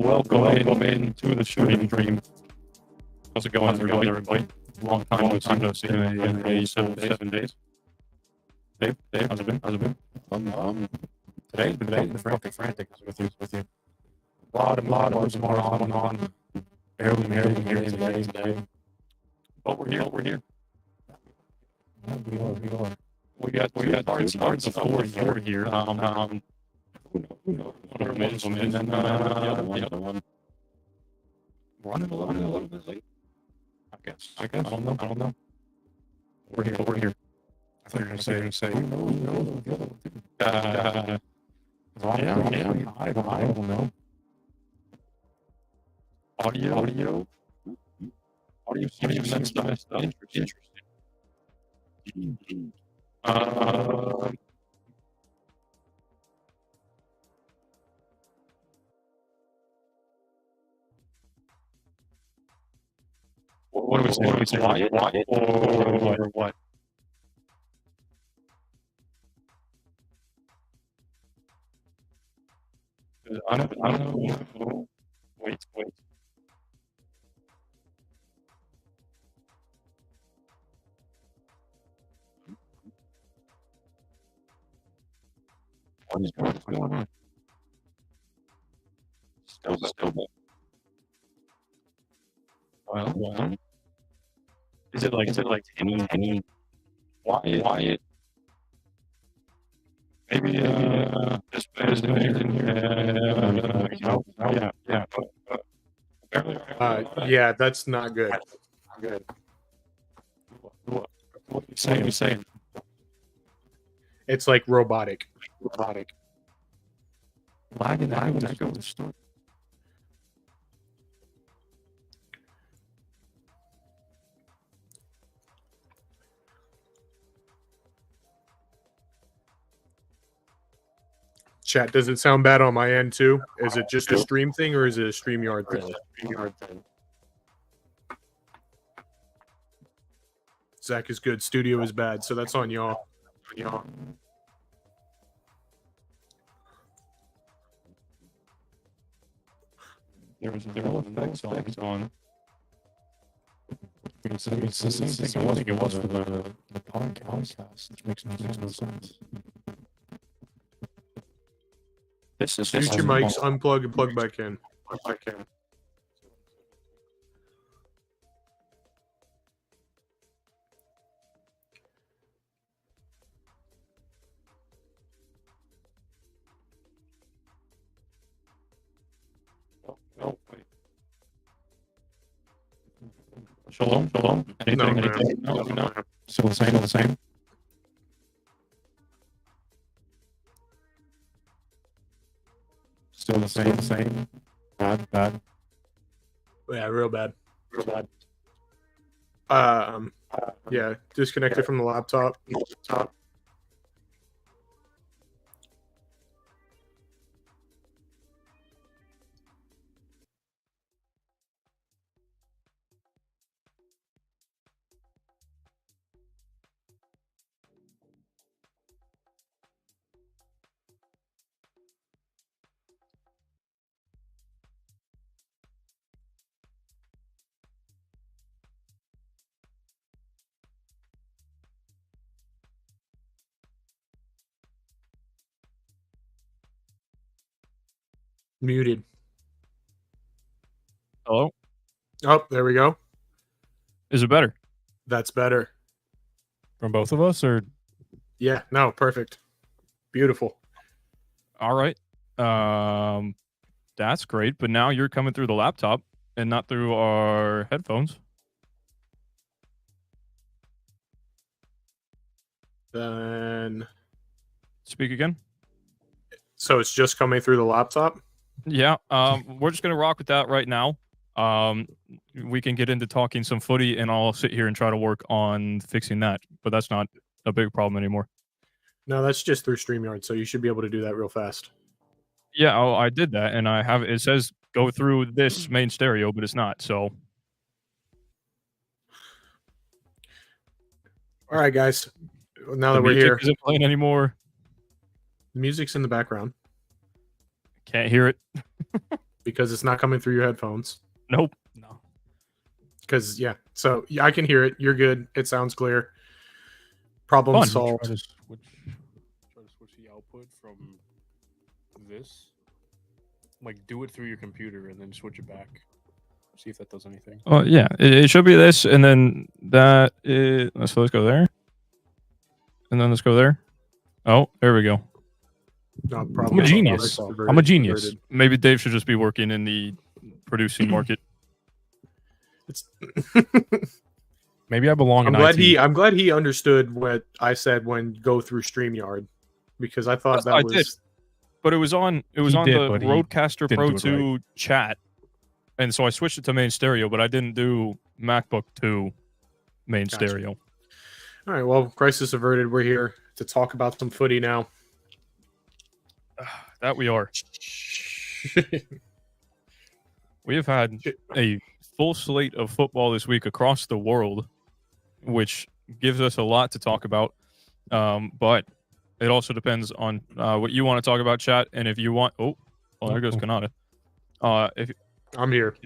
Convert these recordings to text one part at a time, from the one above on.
welcome into the shooting dream. How's it going, everybody? Long time no see in 7 days. Dave, how's it been? Today, the fucking frantic is with you. A lot of what's going on. Barely here today. But we're here. We got starts of 4 here. One of them, and then the other one running a little bit late. I guess. I don't know. We're here. I thought you were gonna say. I don't know. Audio seems messed up. Interesting. What do we say? Wyatt or what? I don't know. Wait. What's going on? Still. Well. Is it like any Wyatt? Maybe just in here. Yeah. But apparently, yeah, that's not good. What are you saying? It's like robotic. Lagging that go to start. Chat, does it sound bad on my end too? Is it just a stream thing or is it a StreamYard thing? Zach is good. Studio is bad, so that's on y'all. There was effects on. It's the same thing it was for the podcast, which makes no sense. Mute your mics, unplug, and plug back in. No, wait. Shalom. Anything? No. Still the same. Still the same. Bad. Yeah, real bad. Yeah, disconnected from the laptop. Muted. Hello? Oh, there we go. Is it better? That's better. From both of us, or? Yeah, no, perfect. Beautiful. All right. That's great, but now you're coming through the laptop and not through our headphones. Then Speak again. So it's just coming through the laptop? Yeah, we're just gonna rock with that right now. We can get into talking some footy, and I'll sit here and try to work on fixing that. But that's not a big problem anymore. No, that's just through StreamYard, so you should be able to do that real fast. Yeah, I did that, and I have it says go through this main stereo, but it's not. So, all right, guys. Now that we're here, isn't playing anymore. The music's in the background. Can't hear it. because it's not coming through your headphones. Nope. No. Because so yeah, I can hear it. You're good. It sounds clear. Problem Fun. solved. Try to switch the output from this. Like, do it through your computer and then switch it back. See if that does anything. Oh yeah, it should be this, and then that is. So let's go there, and then let's go there. Oh, there we go. No, I'm a problem genius. solved. I'm a genius. Diverted. Maybe Dave should just be working in the producing market. It's Maybe I belong I'm in glad IT. I'm glad he understood what I said when go through StreamYard, because I thought I that did. was But it was on He the did, but he Rodecaster didn't Pro do it 2 chat, and so I switched it to main stereo, but I didn't do MacBook 2 main Gotcha. stereo. all right. Well, crisis averted. We're here to talk about some footy now. That we are. We have had a full slate of football this week across the world, which gives us a lot to talk about. But it also depends on what you want to talk about, chat. And if you want, there goes Kanata. If I'm here.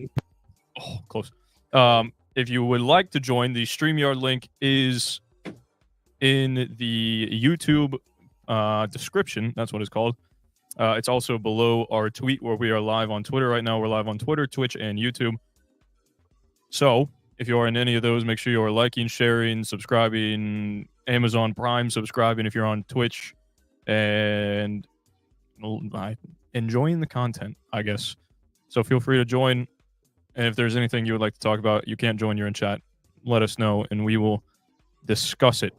close. If you would like to join, the StreamYard link is in the YouTube description. That's what it's called. It's also below our tweet where we are live on Twitter right now. We're live on Twitter, Twitch, and YouTube. So if you are in any of those, make sure you are liking, sharing, subscribing, Amazon Prime subscribing if you're on Twitch, and enjoying the content, I guess. So feel free to join. And if there's anything you would like to talk about, you can't join, you're in chat, let us know, and we will discuss it.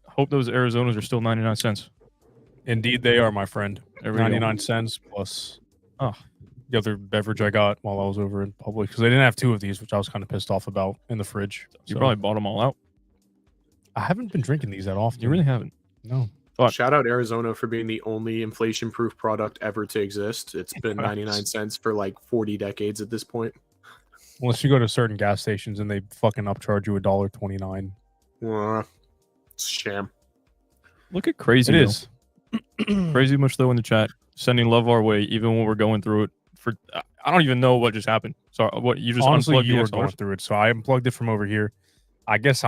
Hope those Arizonas are still 99 cents. Indeed, they are, my friend. There we go. 99 cents plus the other beverage I got while I was over in public, because they didn't have two of these, which I was kind of pissed off about in the fridge. You So, probably bought them all out. I haven't been drinking these that often. You really haven't. No. Fuck. Shout out Arizona for being the only inflation-proof product ever to exist. It's been 99 cents for like 40 decades at this point. Unless you go to certain gas stations and they fucking upcharge you $1.29. It's a sham. Look at Crazy. It though. is. Crazy much though in the chat, sending love our way, even when we're going through it. I don't even know what just happened. So what you just Honestly, unplugged you the were XLRs? going through it, so I unplugged it from over here. I guess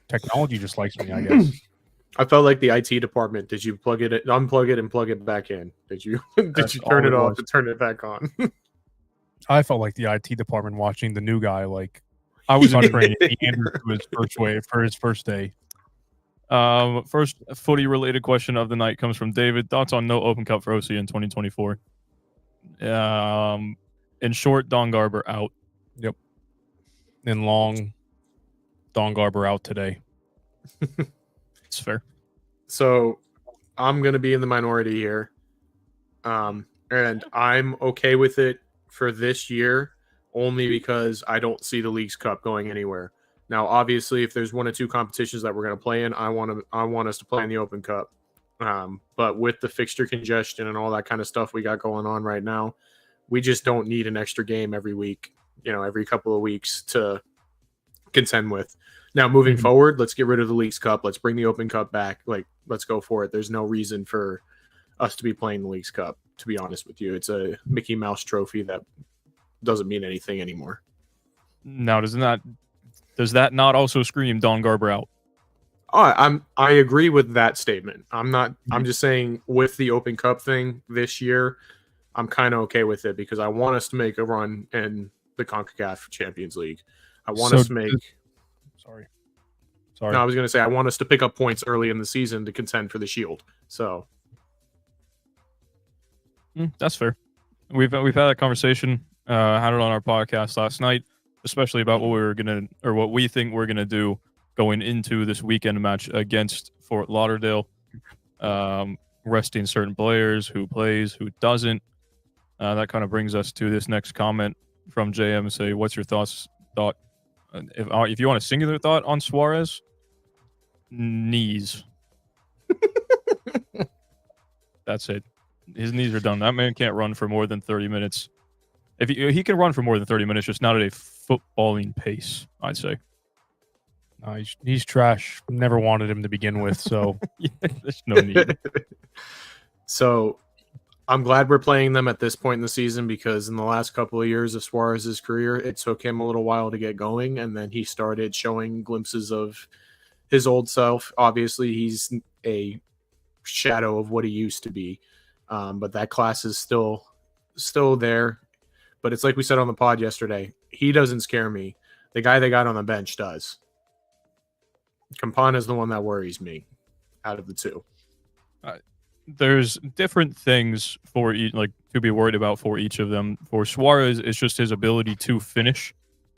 technology just likes me, I guess. I felt like the IT department. Did you unplug it and plug it back in? Did you That's turn all it it off was. and turn it back on? I felt like the IT department watching the new guy, like I was in training Andrew to his first wave for his first day. First footy related question of the night comes from David. Thoughts on no Open Cup for OC in 2024? In short, Don Garber out. Yep. In long, Don Garber out today. It's fair. So I'm going to be in the minority here. And I'm okay with it for this year only because I don't see the Leagues Cup going anywhere. Now, obviously, if there's one or two competitions that we're going to play in, I want us to play in the Open Cup. But with the fixture congestion and all that kind of stuff we got going on right now, we just don't need an extra game every week, every couple of weeks to contend with. Now, moving forward, let's get rid of the Leagues Cup. Let's bring the Open Cup back. Let's go for it. There's no reason for us to be playing the Leagues Cup, to be honest with you. It's a Mickey Mouse trophy that doesn't mean anything anymore. Now, does that not also scream Don Garber out? I agree with that statement. I'm just saying with the Open Cup thing this year, I'm kind of okay with it because I want us to make a run in the CONCACAF Champions League. I want us to make. Sorry. No, I was going to say I want us to pick up points early in the season to contend for the Shield. So That's fair. We've had that conversation. Had it on our podcast last night, especially about what we think we're gonna do going into this weekend match against Fort Lauderdale. Resting certain players, who plays, who doesn't. That kind of brings us to this next comment from JM. Say, what's your thought? If you want a singular thought on Suarez, knees. That's it. His knees are done. That man can't run for more than 30 minutes. If he can run for more than 30 minutes, just not at a footballing pace, I'd say. He's trash. Never wanted him to begin with, so Yeah, there's no need. So I'm glad we're playing them at this point in the season, because in the last couple of years of Suarez's career, it took him a little while to get going, and then he started showing glimpses of his old self. Obviously, he's a shadow of what he used to be, but that class is still there. But it's like we said on the pod yesterday, he doesn't scare me. The guy they got on the bench does. Campana is the one that worries me out of the two. There's different things for each, like, to be worried about for each of them. For Suarez, it's just his ability to finish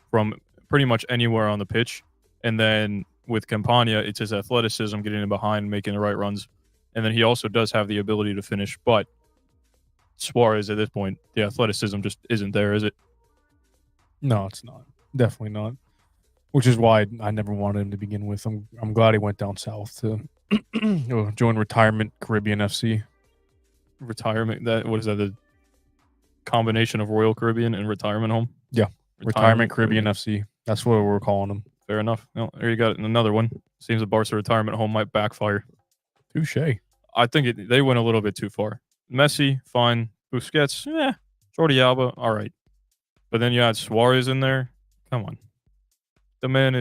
from pretty much anywhere on the pitch. And then with Campana, it's his athleticism, getting in behind, making the right runs. And then he also does have the ability to finish. But Suarez, at this point, the athleticism just isn't there, is it? No, it's not. Definitely not. Which is why I never wanted him to begin with. I'm glad he went down south to join Retirement Caribbean FC. Retirement, what is that, the combination of Royal Caribbean and Retirement Home? Yeah, Retirement Caribbean FC. That's what we're calling him. Fair enough. Well, there you got another one. Seems the Barca Retirement Home might backfire. Touche. I think they went a little bit too far. Messi, fine. Busquets, Jordi Alba, all right. But then you add Suarez in there. Come on. The man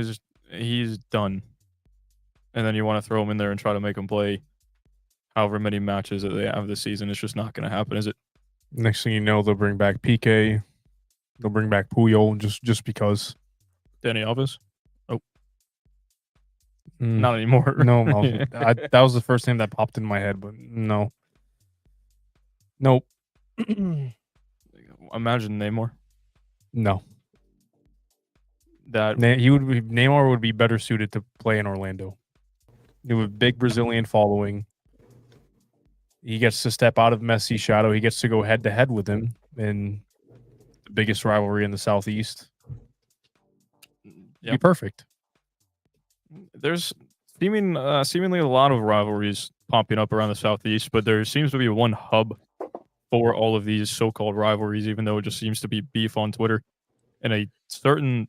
he's done. And then you want to throw him in there and try to make him play however many matches that they have this season. It's just not going to happen, is it? Next thing you know, they'll bring back Piqué. They'll bring back Puyol just because. Danny Alves? Oh. Not anymore. No, that was the first name that popped in my head, but no. Nope. Imagine Neymar. No. Neymar would be better suited to play in Orlando. He would have a big Brazilian following. He gets to step out of Messi's shadow. He gets to go head to head with him in the biggest rivalry in the Southeast. Yep. Be perfect. There's seemingly a lot of rivalries popping up around the Southeast, but there seems to be one hub for all of these so-called rivalries, even though it just seems to be beef on Twitter. In a certain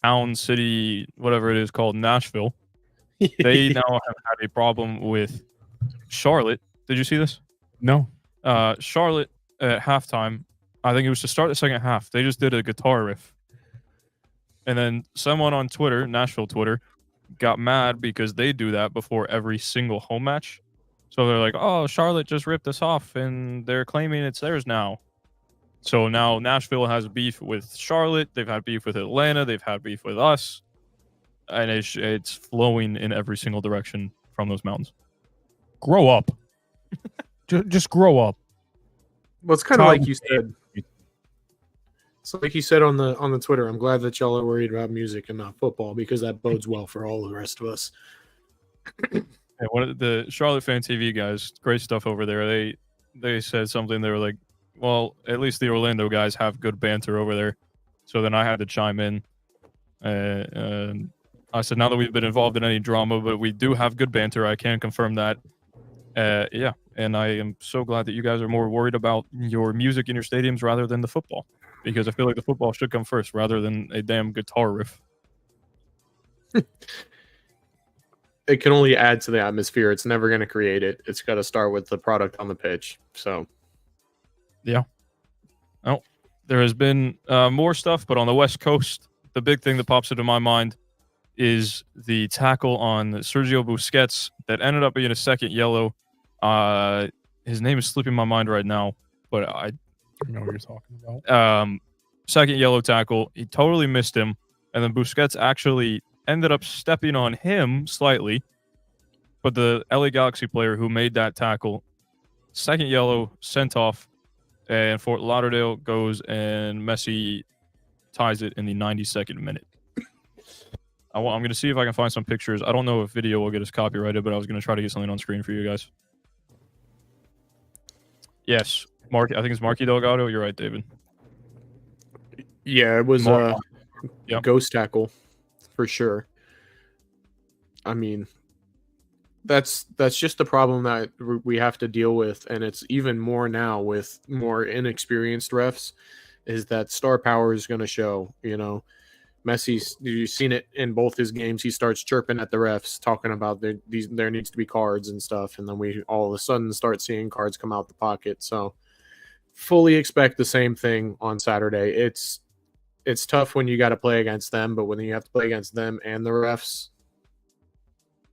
town, city, whatever it is called, Nashville, they now have had a problem with Charlotte. Did you see this? No. Charlotte at halftime, I think it was to start the second half, they just did a guitar riff. And then someone on Twitter, Nashville Twitter, got mad because they do that before every single home match. So they're like, oh, Charlotte just ripped us off, and they're claiming it's theirs now. So now Nashville has beef with Charlotte. They've had beef with Atlanta. They've had beef with us. And it's flowing in every single direction from those mountains. Grow up. just grow up. Well, it's kind of like you said. It's like you said on the Twitter. I'm glad that y'all are worried about music and not football, because that bodes well for all the rest of us. Yeah, the Charlotte Fan TV guys, great stuff over there. They said something. They were like, well, at least the Orlando guys have good banter over there. So then I had to chime in. I said, not that we've been involved in any drama, but we do have good banter. I can confirm that. Yeah, and I am so glad that you guys are more worried about your music in your stadiums rather than the football, because I feel like the football should come first rather than a damn guitar riff. It can only add to the atmosphere. It's never going to create it. It's got to start with the product on the pitch. So, yeah. Oh, there has been more stuff, but on the West Coast, the big thing that pops into my mind is the tackle on Sergio Busquets that ended up being a second yellow. His name is slipping my mind right now, but I know what you're talking about. Second yellow tackle. He totally missed him, and then Busquets actually ended up stepping on him slightly, but the LA Galaxy player who made that tackle, second yellow, sent off, and Fort Lauderdale goes, and Messi ties it in the 92nd minute. I'm going to see if I can find some pictures. I don't know if video will get us copyrighted, but I was going to try to get something on screen for you guys. Yes, I think it's Marky Delgado. You're right, David. Yeah, it was Yep. Ghost tackle for sure. I mean, that's just the problem that we have to deal with, and it's even more now with more inexperienced refs, is that star power is going to show. You know, Messi's, you've seen it in both his games. He starts chirping at the refs, talking about there needs to be cards and stuff. And then we all of a sudden start seeing cards come out the pocket. So fully expect the same thing on Saturday. It's tough when you got to play against them, but when you have to play against them and the refs,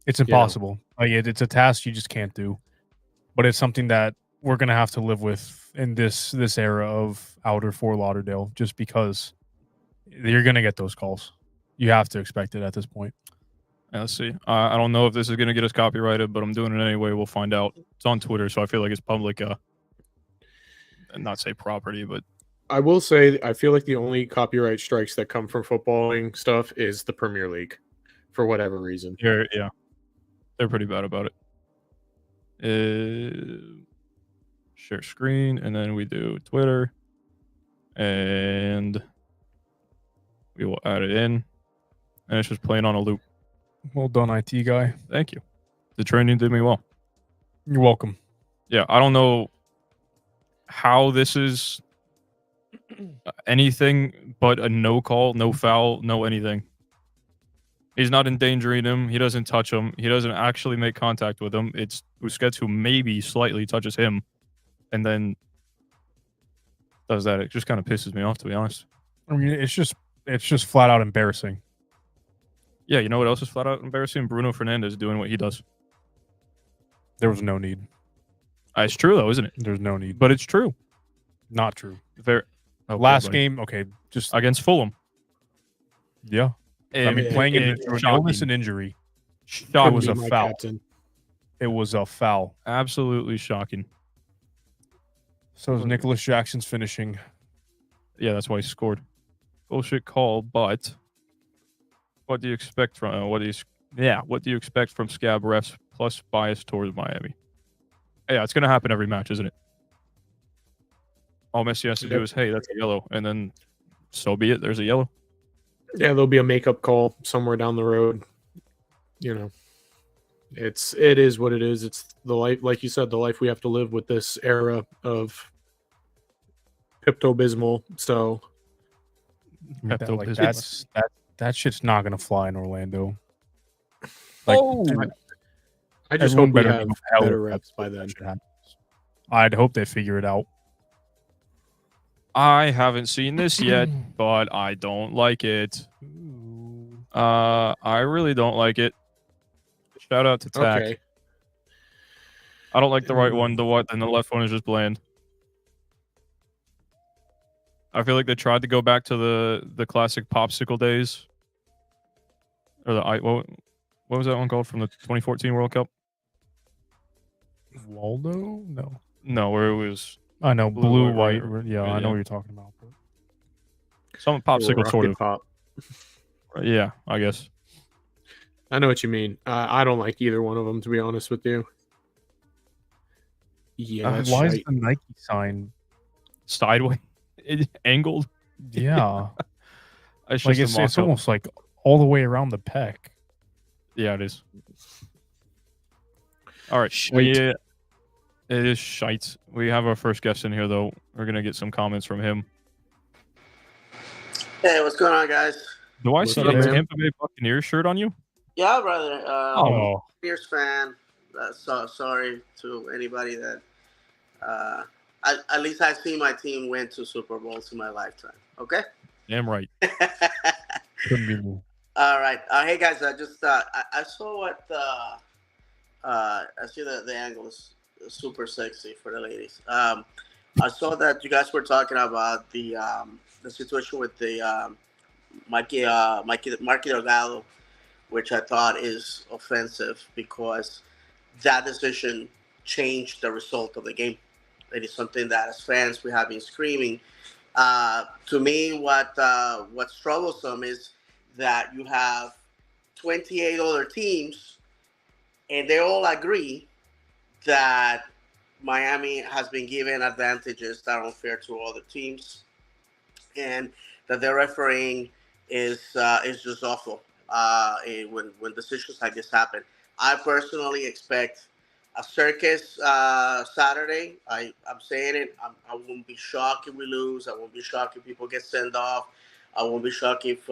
it's impossible. Like it's a task you just can't do. But it's something that we're gonna have to live with in this era of Outer Fort Lauderdale, just because you're gonna get those calls. You have to expect it at this point. Yeah, let's see. I don't know if this is gonna get us copyrighted, but I'm doing it anyway. We'll find out. It's on Twitter, so I feel like it's public. Not say property, but I will say I feel like the only copyright strikes that come from footballing stuff is the Premier League, for whatever reason. yeah, they're pretty bad about it. Share screen, and then we do Twitter, and we will add it in, and it's just playing on a loop. Well done, IT guy. Thank you. The training did me well. You're welcome. Yeah, I don't know how this is anything but a no call, no foul, no anything. He's not endangering him. He doesn't touch him. He doesn't actually make contact with him. It's Busquets who maybe slightly touches him and then does that. It just kind of pisses me off, to be honest. I mean, it's just flat out embarrassing. Yeah, you know what else is flat out embarrassing? Bruno Fernandes doing what he does. There was no need. It's true, though, isn't it? There's no need. But it's true. Not true. Last game, okay, just against Fulham. Yeah. I mean, playing in illness and injury. It was a foul. Captain. It was a foul. Absolutely shocking. So is Nicholas Jackson's finishing. Yeah, that's why he scored. Bullshit call, but what do you expect from what do you expect from scab refs plus bias towards Miami? Yeah, it's gonna happen every match, isn't it? All Messi has to do is, hey, that's a yellow, and then so be it. There's a yellow. Yeah, there'll be a makeup call somewhere down the road. You know, it is what it is. It's the life, like you said, the life we have to live with this era of Pepto-Bismol. So that shit's not gonna fly in Orlando. I just hope we have better reps by then. I'd hope they figure it out. I haven't seen this yet, but I don't like it. I really don't like it. Shout out to Tack. Okay. I don't like the right one. And the left one is just bland. I feel like they tried to go back to the classic popsicle days. Or what was that one called from the 2014 World Cup? Waldo? No, where it was. I know blue, white. Yeah, I know what you're talking about. But... Some popsicle sort of. Pop. Yeah, I guess. I know what you mean. I don't like either one of them, to be honest with you. Yeah, why is the Nike sign sideways, angled? Yeah, it's almost like all the way around the pec. Yeah, it is. All right, it is shite. We have our first guest in here, though. We're gonna get some comments from him. Hey, what's going on, guys? Do I see a Tampa Bay Buccaneers shirt on you? Yeah, brother. Oh, Buccaneers fan. So sorry to anybody that. At least I've seen my team win 2 Super Bowls in my lifetime. Okay. Damn right. Couldn't be more. All right. Hey guys, I just I saw what I see that the angle is super sexy for the ladies. I saw that you guys were talking about the situation with the Marky Delgado, which I thought is offensive because that decision changed the result of the game. It is something that as fans we have been screaming. To me, what's troublesome is that you have 28 other teams, and they all agree that Miami has been given advantages that are unfair to other teams, and that their refereeing is just awful when decisions like this happen. I personally expect a circus Saturday. I'm saying it. I won't be shocked if we lose. I won't be shocked if people get sent off. I won't be shocked if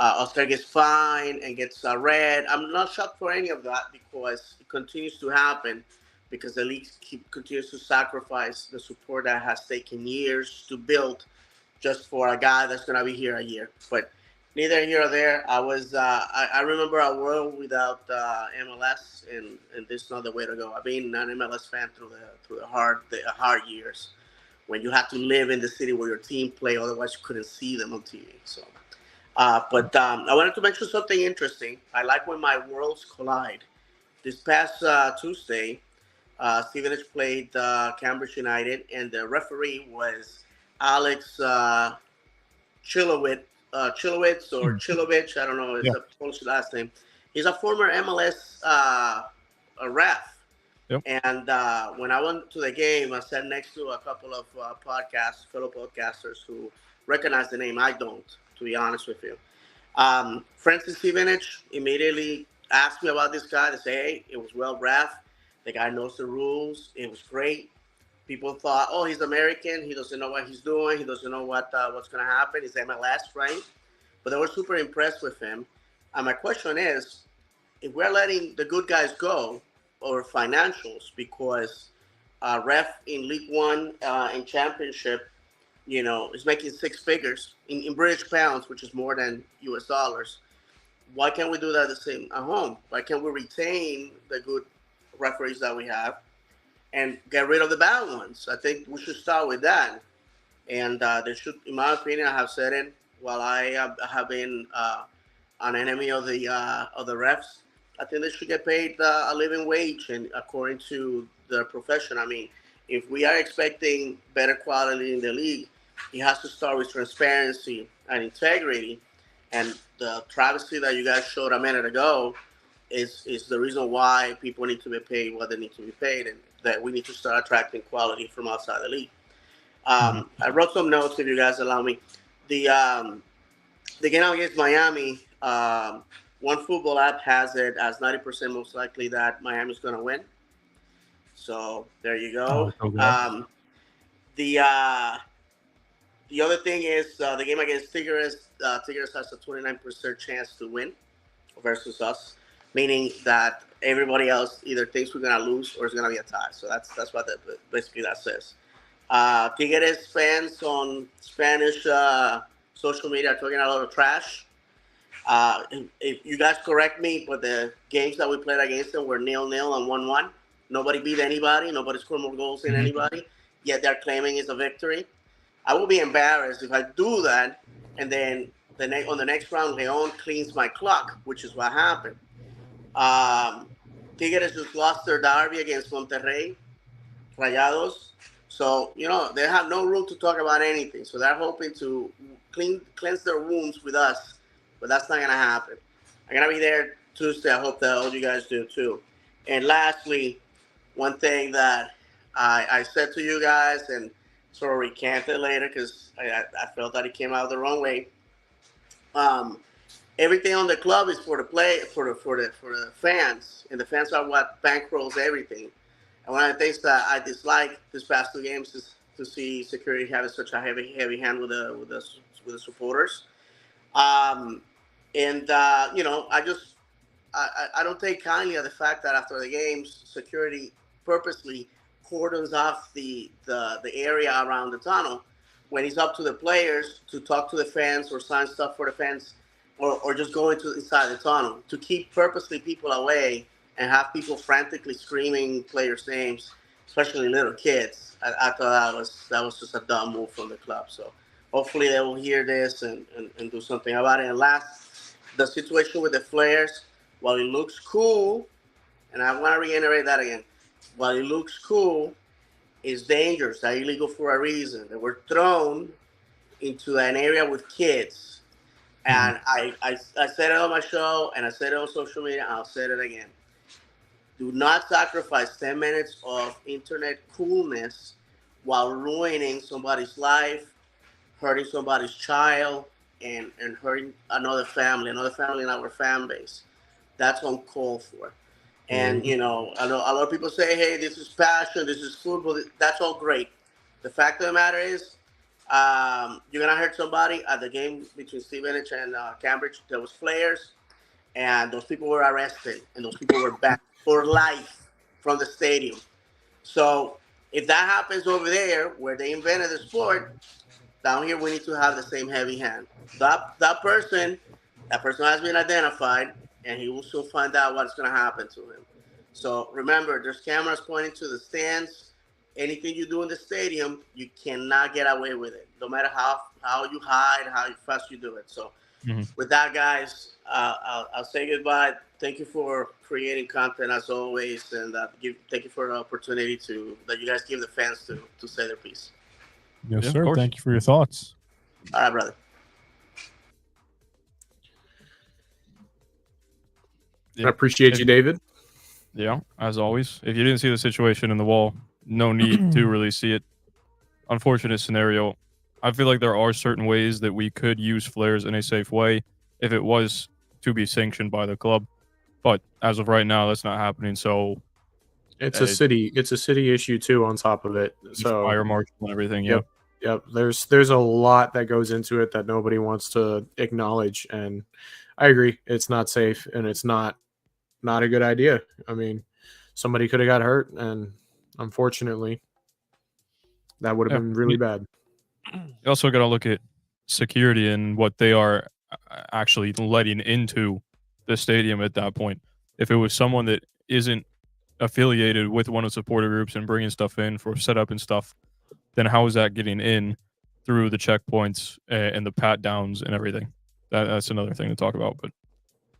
Oscar gets fined and gets red. I'm not shocked for any of that because it continues to happen because the league continues to sacrifice the support that has taken years to build just for a guy that's going to be here a year. But neither here or there. I remember a world without MLS, and this is not the way to go. I've been an MLS fan through the hard years when you had to live in the city where your team play, otherwise you couldn't see them on TV. So. But I wanted to mention something interesting. I like when my worlds collide. This past Tuesday, Stevenage played Cambridge United, and the referee was Alex Chilowitz or Chilovich. I don't know. It's a Polish last name. He's a former MLS a ref. Yep. And when I went to the game, I sat next to a couple of fellow podcasters who recognize the name. I don't, to be honest with you. Francis Stevenage immediately asked me about this guy. They say, hey, it was well ref. The guy knows the rules. It was great. People thought, oh, he's American. He doesn't know what he's doing. He doesn't know what's going to happen. He's MLS, right? But they were super impressed with him. And my question is, if we're letting the good guys go or financials, because ref in League One and Championship, is making six figures in British pounds, which is more than US dollars. Why can't we do that the same at home? Why can't we retain the good referees that we have and get rid of the bad ones? I think we should start with that. And there should, in my opinion, I have said it, while I have been an enemy of the refs, I think they should get paid a living wage and according to their profession. I mean, if we are expecting better quality in the league, it has to start with transparency and integrity. And the travesty that you guys showed a minute ago is the reason why people need to be paid what they need to be paid, and that we need to start attracting quality from outside the league. I wrote some notes, if you guys allow me. The game against Miami, one football app has it as 90% most likely that Miami's going to win. So there you go. The other thing is the game against Tigres. Tigres has a 29% chance to win versus us, meaning that everybody else either thinks we're going to lose or it's going to be a tie. So that's what basically that says. Tigres fans on Spanish social media are talking a lot of trash. If you guys correct me, but the games that we played against them were 0-0 and 1-1. Nobody beat anybody. Nobody scored more goals than anybody. Yet they're claiming it's a victory. I will be embarrassed if I do that, and then on the next round, Leon cleans my clock, which is what happened. Tigres just lost their derby against Monterrey, Rayados. So, they have no room to talk about anything. So they're hoping to cleanse their wounds with us, but that's not going to happen. I'm going to be there Tuesday. I hope that all you guys do too. And lastly, one thing that I said to you guys, and sort of recant it later because I felt that it came out the wrong way. Everything on the club is for the fans, and the fans are what bankrolls everything. And one of the things that I dislike this past two games is to see security having such a heavy hand with the supporters. I don't take kindly of the fact that after the games, security purposely cordons off the area around the tunnel when it's up to the players to talk to the fans or sign stuff for the fans or just go inside the tunnel to keep purposely people away and have people frantically screaming players' names, especially little kids. I thought that was just a dumb move from the club. So hopefully they will hear this and do something about it. And last, the situation with the flares, while it looks cool, and I want to reiterate that again, while it looks cool, it's dangerous. They're illegal for a reason. They were thrown into an area with kids. And I said it on my show, and I said it on social media, and I'll say it again. Do not sacrifice 10 minutes of internet coolness while ruining somebody's life, hurting somebody's child, and hurting another family in our fan base. That's uncalled for. And, I know a lot of people say, hey, this is passion, this is football. That's all great. The fact of the matter is, you're gonna hurt somebody at the game between Stevenage and Cambridge. There was flares, and those people were arrested, and those people were banned for life from the stadium. So if that happens over there, where they invented the sport, down here we need to have the same heavy hand. That person has been identified, and he will soon find out what's going to happen to him. So remember, there's cameras pointing to the stands. Anything you do in the stadium, you cannot get away with it, no matter how you hide, how fast you do it. So with that, guys, I'll say goodbye. Thank you for creating content as always, and thank you for the opportunity that you guys give the fans to say their piece. Yes, Yeah, sir. of course. Thank you for your thoughts. All right, brother. I appreciate you, David. Yeah, as always. If you didn't see the situation in the wall, no need to really see it. Unfortunate scenario. I feel like there are certain ways that we could use flares in a safe way if it was to be sanctioned by the club. But as of right now, that's not happening. So It's a city issue too on top of it. So fire marshal and everything. Yep. Yep. There's a lot that goes into it that nobody wants to acknowledge. And I agree. It's not safe and it's not a good idea. I mean, somebody could have got hurt, and unfortunately that would have been really bad. You also got to look at security and what they are actually letting into the stadium at that point. If it was someone that isn't affiliated with one of the supporter groups and bringing stuff in for setup and stuff, then how is that getting in through the checkpoints and the pat downs and everything? That's another thing to talk about, but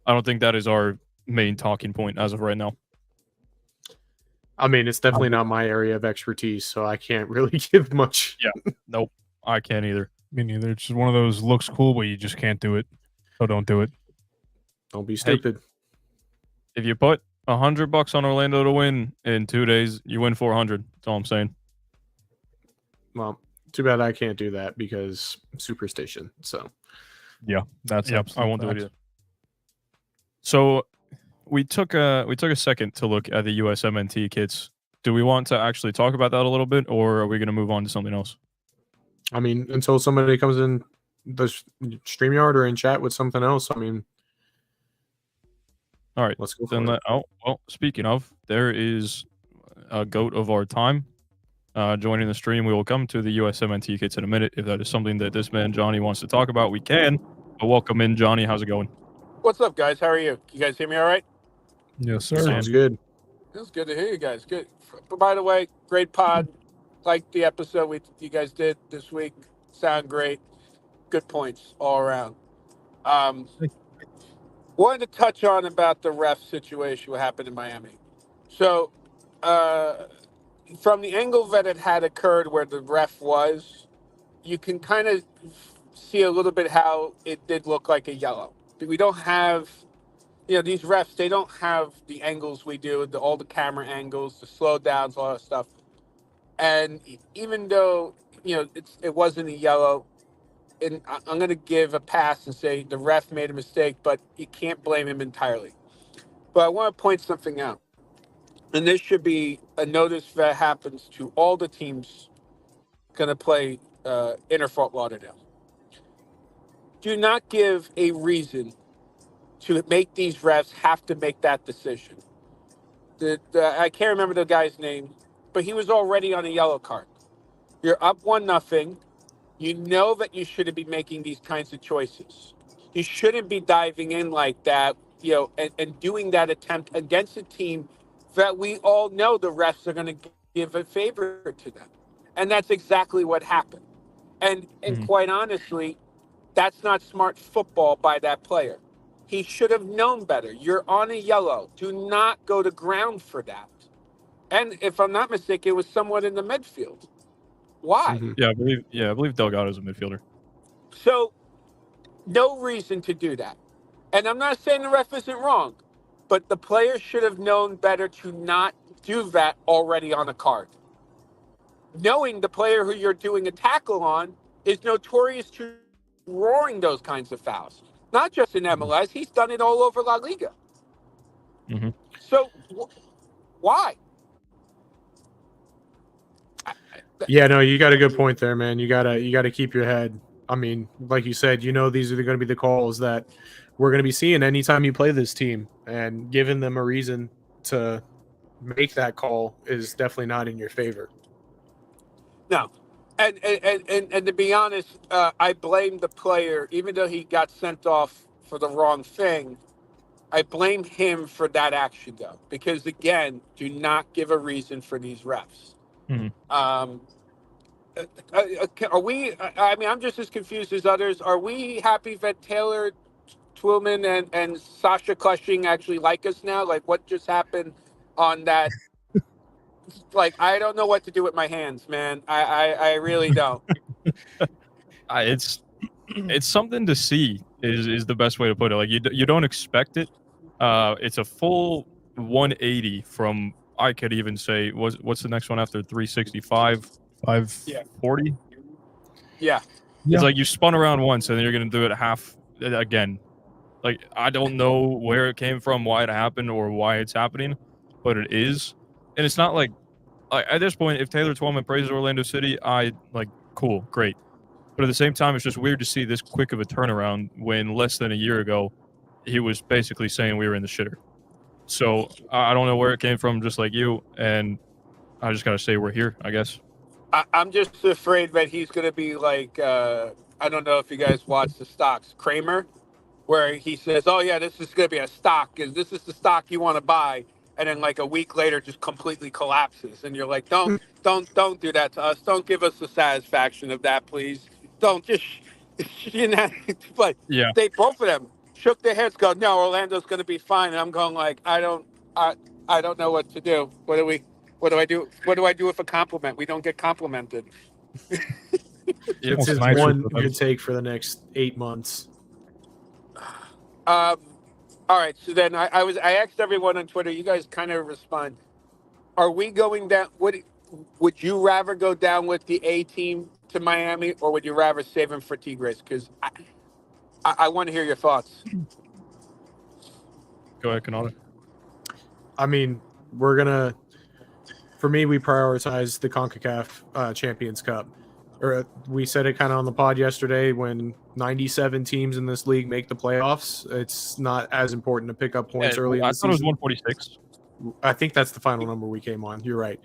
I don't think that is our main talking point as of right now. I mean, it's definitely not my area of expertise, so I can't really give much. Yeah, nope, I can't either. Me neither. It's just one of those looks cool, but you just can't do it. So don't do it. Don't be stupid. If you put $100 on Orlando to win in 2 days, you win 400. That's all I'm saying. Well, too bad I can't do that because superstition. So Yeah, that's I won't do it either. So we took a second to look at the USMNT kits. Do we want to actually talk about that a little bit, or are we going to move on to something else? I mean, until somebody comes in the StreamYard or in chat with something else, I mean, all right, let's go for then. it. Speaking of, there is a goat of our time joining the stream. We will come to the USMNT kits in a minute. If that is something that this man Johnny wants to talk about, we can. But welcome in, Johnny. How's it going? What's up, guys? How are you? You guys hear me all right? Yes, sir. Sounds good. It's good to hear you guys. Good. But by the way, great pod. Like the episode you guys did this week. Sound great. Good points all around. Wanted to touch on about the ref situation, what happened in Miami. So, from the angle that it had occurred where the ref was, you can kind of see a little bit how it did look like a yellow. We don't have, these refs, they don't have the angles we do, all the camera angles, the slow downs, all that stuff. And even though, it wasn't a yellow, and I'm going to give a pass and say the ref made a mistake, but you can't blame him entirely. But I want to point something out. And this should be a notice that happens to all the teams going to play Inter-Fort Lauderdale. Do not give a reason to make these refs have to make that decision. I can't remember the guy's name, but he was already on a yellow card. You're up 1-0. You know that you shouldn't be making these kinds of choices. You shouldn't be diving in like that, and doing that attempt against a team that we all know the refs are going to give a favor to them. And that's exactly what happened. And quite honestly, that's not smart football by that player. He should have known better. You're on a yellow. Do not go to ground for that. And if I'm not mistaken, it was somewhat in the midfield. Why? Mhm. Yeah, I believe Delgado's a midfielder. So, no reason to do that. And I'm not saying the ref isn't wrong, but the player should have known better to not do that already on a card. Knowing the player who you're doing a tackle on is notorious to roaring those kinds of fouls. Not just in MLS, he's done it all over La Liga. Mm-hmm. So, why? Yeah, no, you got a good point there, man. You gotta keep your head. I mean, like you said, these are going to be the calls that we're going to be seeing anytime you play this team, and giving them a reason to make that call is definitely not in your favor. No. And to be honest, I blame the player, even though he got sent off for the wrong thing. I blame him for that action, though, because again, do not give a reason for these refs. Mhm. Are we? I mean, I'm just as confused as others. Are we happy that Taylor Twillman and Sasha Cushing actually like us now? Like, what just happened on that? Like, I don't know what to do with my hands, man. I really don't. It's something to see is the best way to put it. Like you don't expect it. It's a full 180 from, I could even say, what's the next one after 365? 540? Yeah. It's like you spun around once and then you're going to do it half again. Like, I don't know where it came from, why it happened, or why it's happening, but it is. And it's not like at this point, if Taylor Twellman praises Orlando City, cool, great. But at the same time, it's just weird to see this quick of a turnaround when less than a year ago, he was basically saying we were in the shitter. So I don't know where it came from, just like you, and I just got to say we're here, I guess. I'm just afraid that he's going to be like, I don't know if you guys watch the stocks, Kramer, where he says, oh, yeah, this is going to be a stock. This is the stock you want to buy. And then like a week later, just completely collapses. And you're like, don't do that to us. Don't give us the satisfaction of that, please. Don't just, but Yeah. they, both of them shook their heads, go, no, Orlando's going to be fine. And I'm going like, I don't know what to do. What do I do? What do I do with a compliment? We don't get complimented. It's his one good take for the next 8 months. All right. So then I asked everyone on Twitter. You guys kind of respond. Are we going down? Would you rather go down with the A team to Miami, or would you rather save him for Tigres? Because I want to hear your thoughts. Go ahead, Canada. I mean, for me, we prioritize the CONCACAF Champions Cup. Or we said it kind of on the pod yesterday, when 97 teams in this league make the playoffs, it's not as important to pick up points early in the season. I thought it was 146. I think that's the final number we came on. You're right.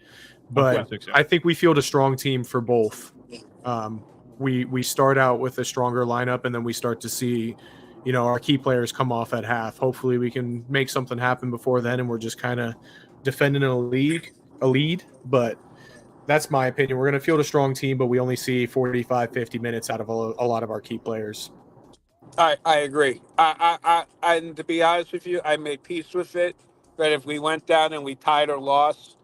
But yeah. I think we field a strong team for both. We start out with a stronger lineup, and then we start to see, our key players come off at half. Hopefully we can make something happen before then, and we're just kind of defending a lead. But that's my opinion. We're going to field a strong team, but we only see 45, 50 minutes out of a lot of our key players. I agree. And to be honest with you, I made peace with it. That if we went down and we tied or lost,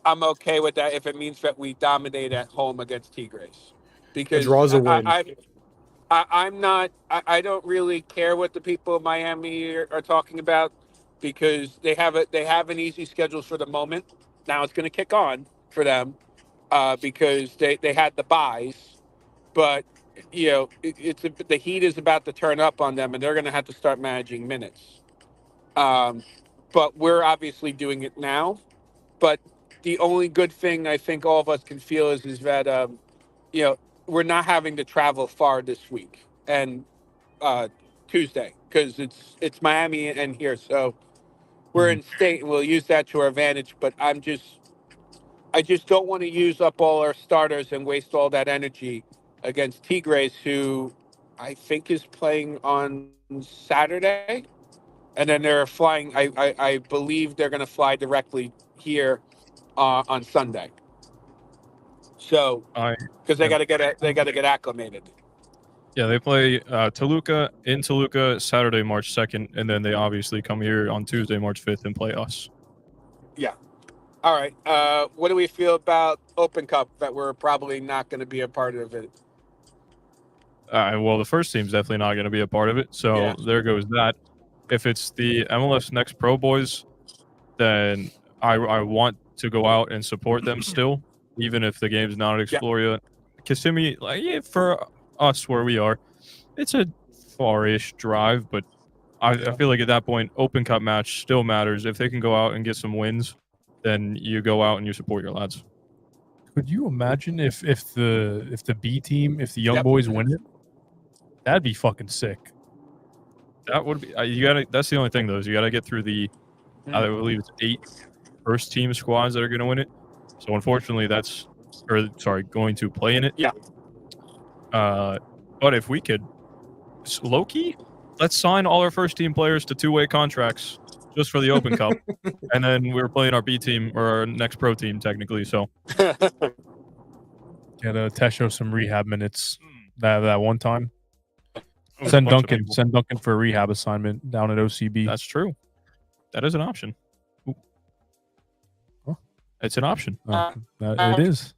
I'm okay with that if it means that we dominate at home against Tigres. Because a draw's a win. I don't really care what the people of Miami are talking about, because they have an easy schedule for the moment. Now it's going to kick on for them because they had the buys, but the heat is about to turn up on them, and they're going to have to start managing minutes. But we're obviously doing it now. But the only good thing I think all of us can feel is that we're not having to travel far this week and Tuesday, because it's Miami and here, so we're in state and we'll use that to our advantage. But I just don't want to use up all our starters and waste all that energy against Tigres, who I think is playing on Saturday, and then they're flying. I believe they're going to fly directly here on Sunday. So because they got to get acclimated. Yeah, they play Toluca in Toluca Saturday, March 2nd, and then they obviously come here on Tuesday, March 5th, and play us. Yeah. All right. What do we feel about Open Cup, that we're probably not going to be a part of it? Well, the first team's definitely not going to be a part of it, so there goes that. If it's the MLS Next Pro boys, then I want to go out and support them still, even if the game's not at Exploria. Kissimmee, for us where we are, it's a far-ish drive, but I feel like at that point, Open Cup match still matters. If they can go out and get some wins, then you go out and you support your lads. Could you imagine if the B team, if the young Yep. boys win it? That'd be fucking sick. That would be. You gotta. That's the only thing, though. Is you gotta get through the. I believe it's 8 first team squads that are gonna win it. So unfortunately, going to play in it. Yeah. But if we could, low key, let's sign all our first team players to 2-way contracts just for the Open Cup, and then we're playing our B team or our next pro team technically. So Get Tesho some rehab minutes that one time. Send Duncan for a rehab assignment down at OCB. That's true. That is an option. Ooh. Huh? It's an option. It is.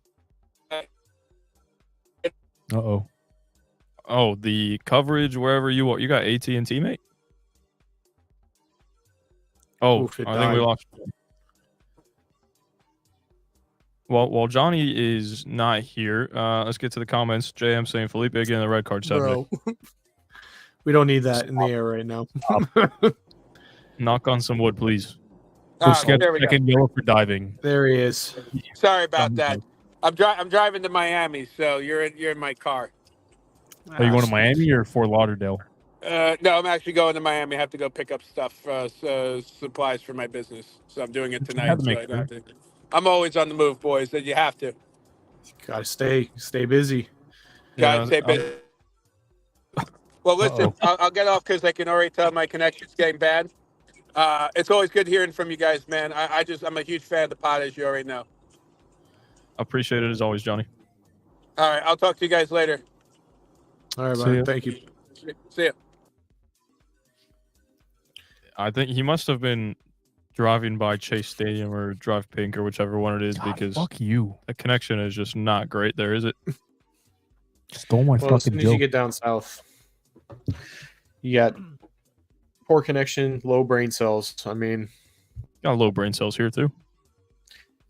Uh-oh. Oh, the coverage wherever you got AT&T, mate. Oh, Oof, it I think we died. lost. Well, while Johnny is not here, let's get to the comments. JM saying Felipe getting the red card subject. Bro. We don't need that in the air right now. Knock on some wood, please. There we go. Second yellow for diving. There he is. Sorry about that. I'm driving to Miami, so you're in my car. Are you going to Miami or Fort Lauderdale? No, I'm actually going to Miami. I have to go pick up stuff, supplies for my business. So I'm doing it tonight. had to So make I don't have to. I'm always on the move, boys. And you have to. Gotta stay busy. Gotta stay busy. Well, listen, I'll get off because I can already tell my connection's getting bad. It's always good hearing from you guys, man. I'm a huge fan of the pod, as you already know. Appreciate it as always, Johnny. All right, I'll talk to you guys later. All right, See man. ya. Thank you. See ya. I think he must have been driving by Chase Stadium or Drive Pink or whichever one it is, God, because fuck you. the connection is just not great there, is it? Stole my Well, as soon fucking as you joke. get down south, you got poor connection, low brain cells. I mean, Got low brain cells here too.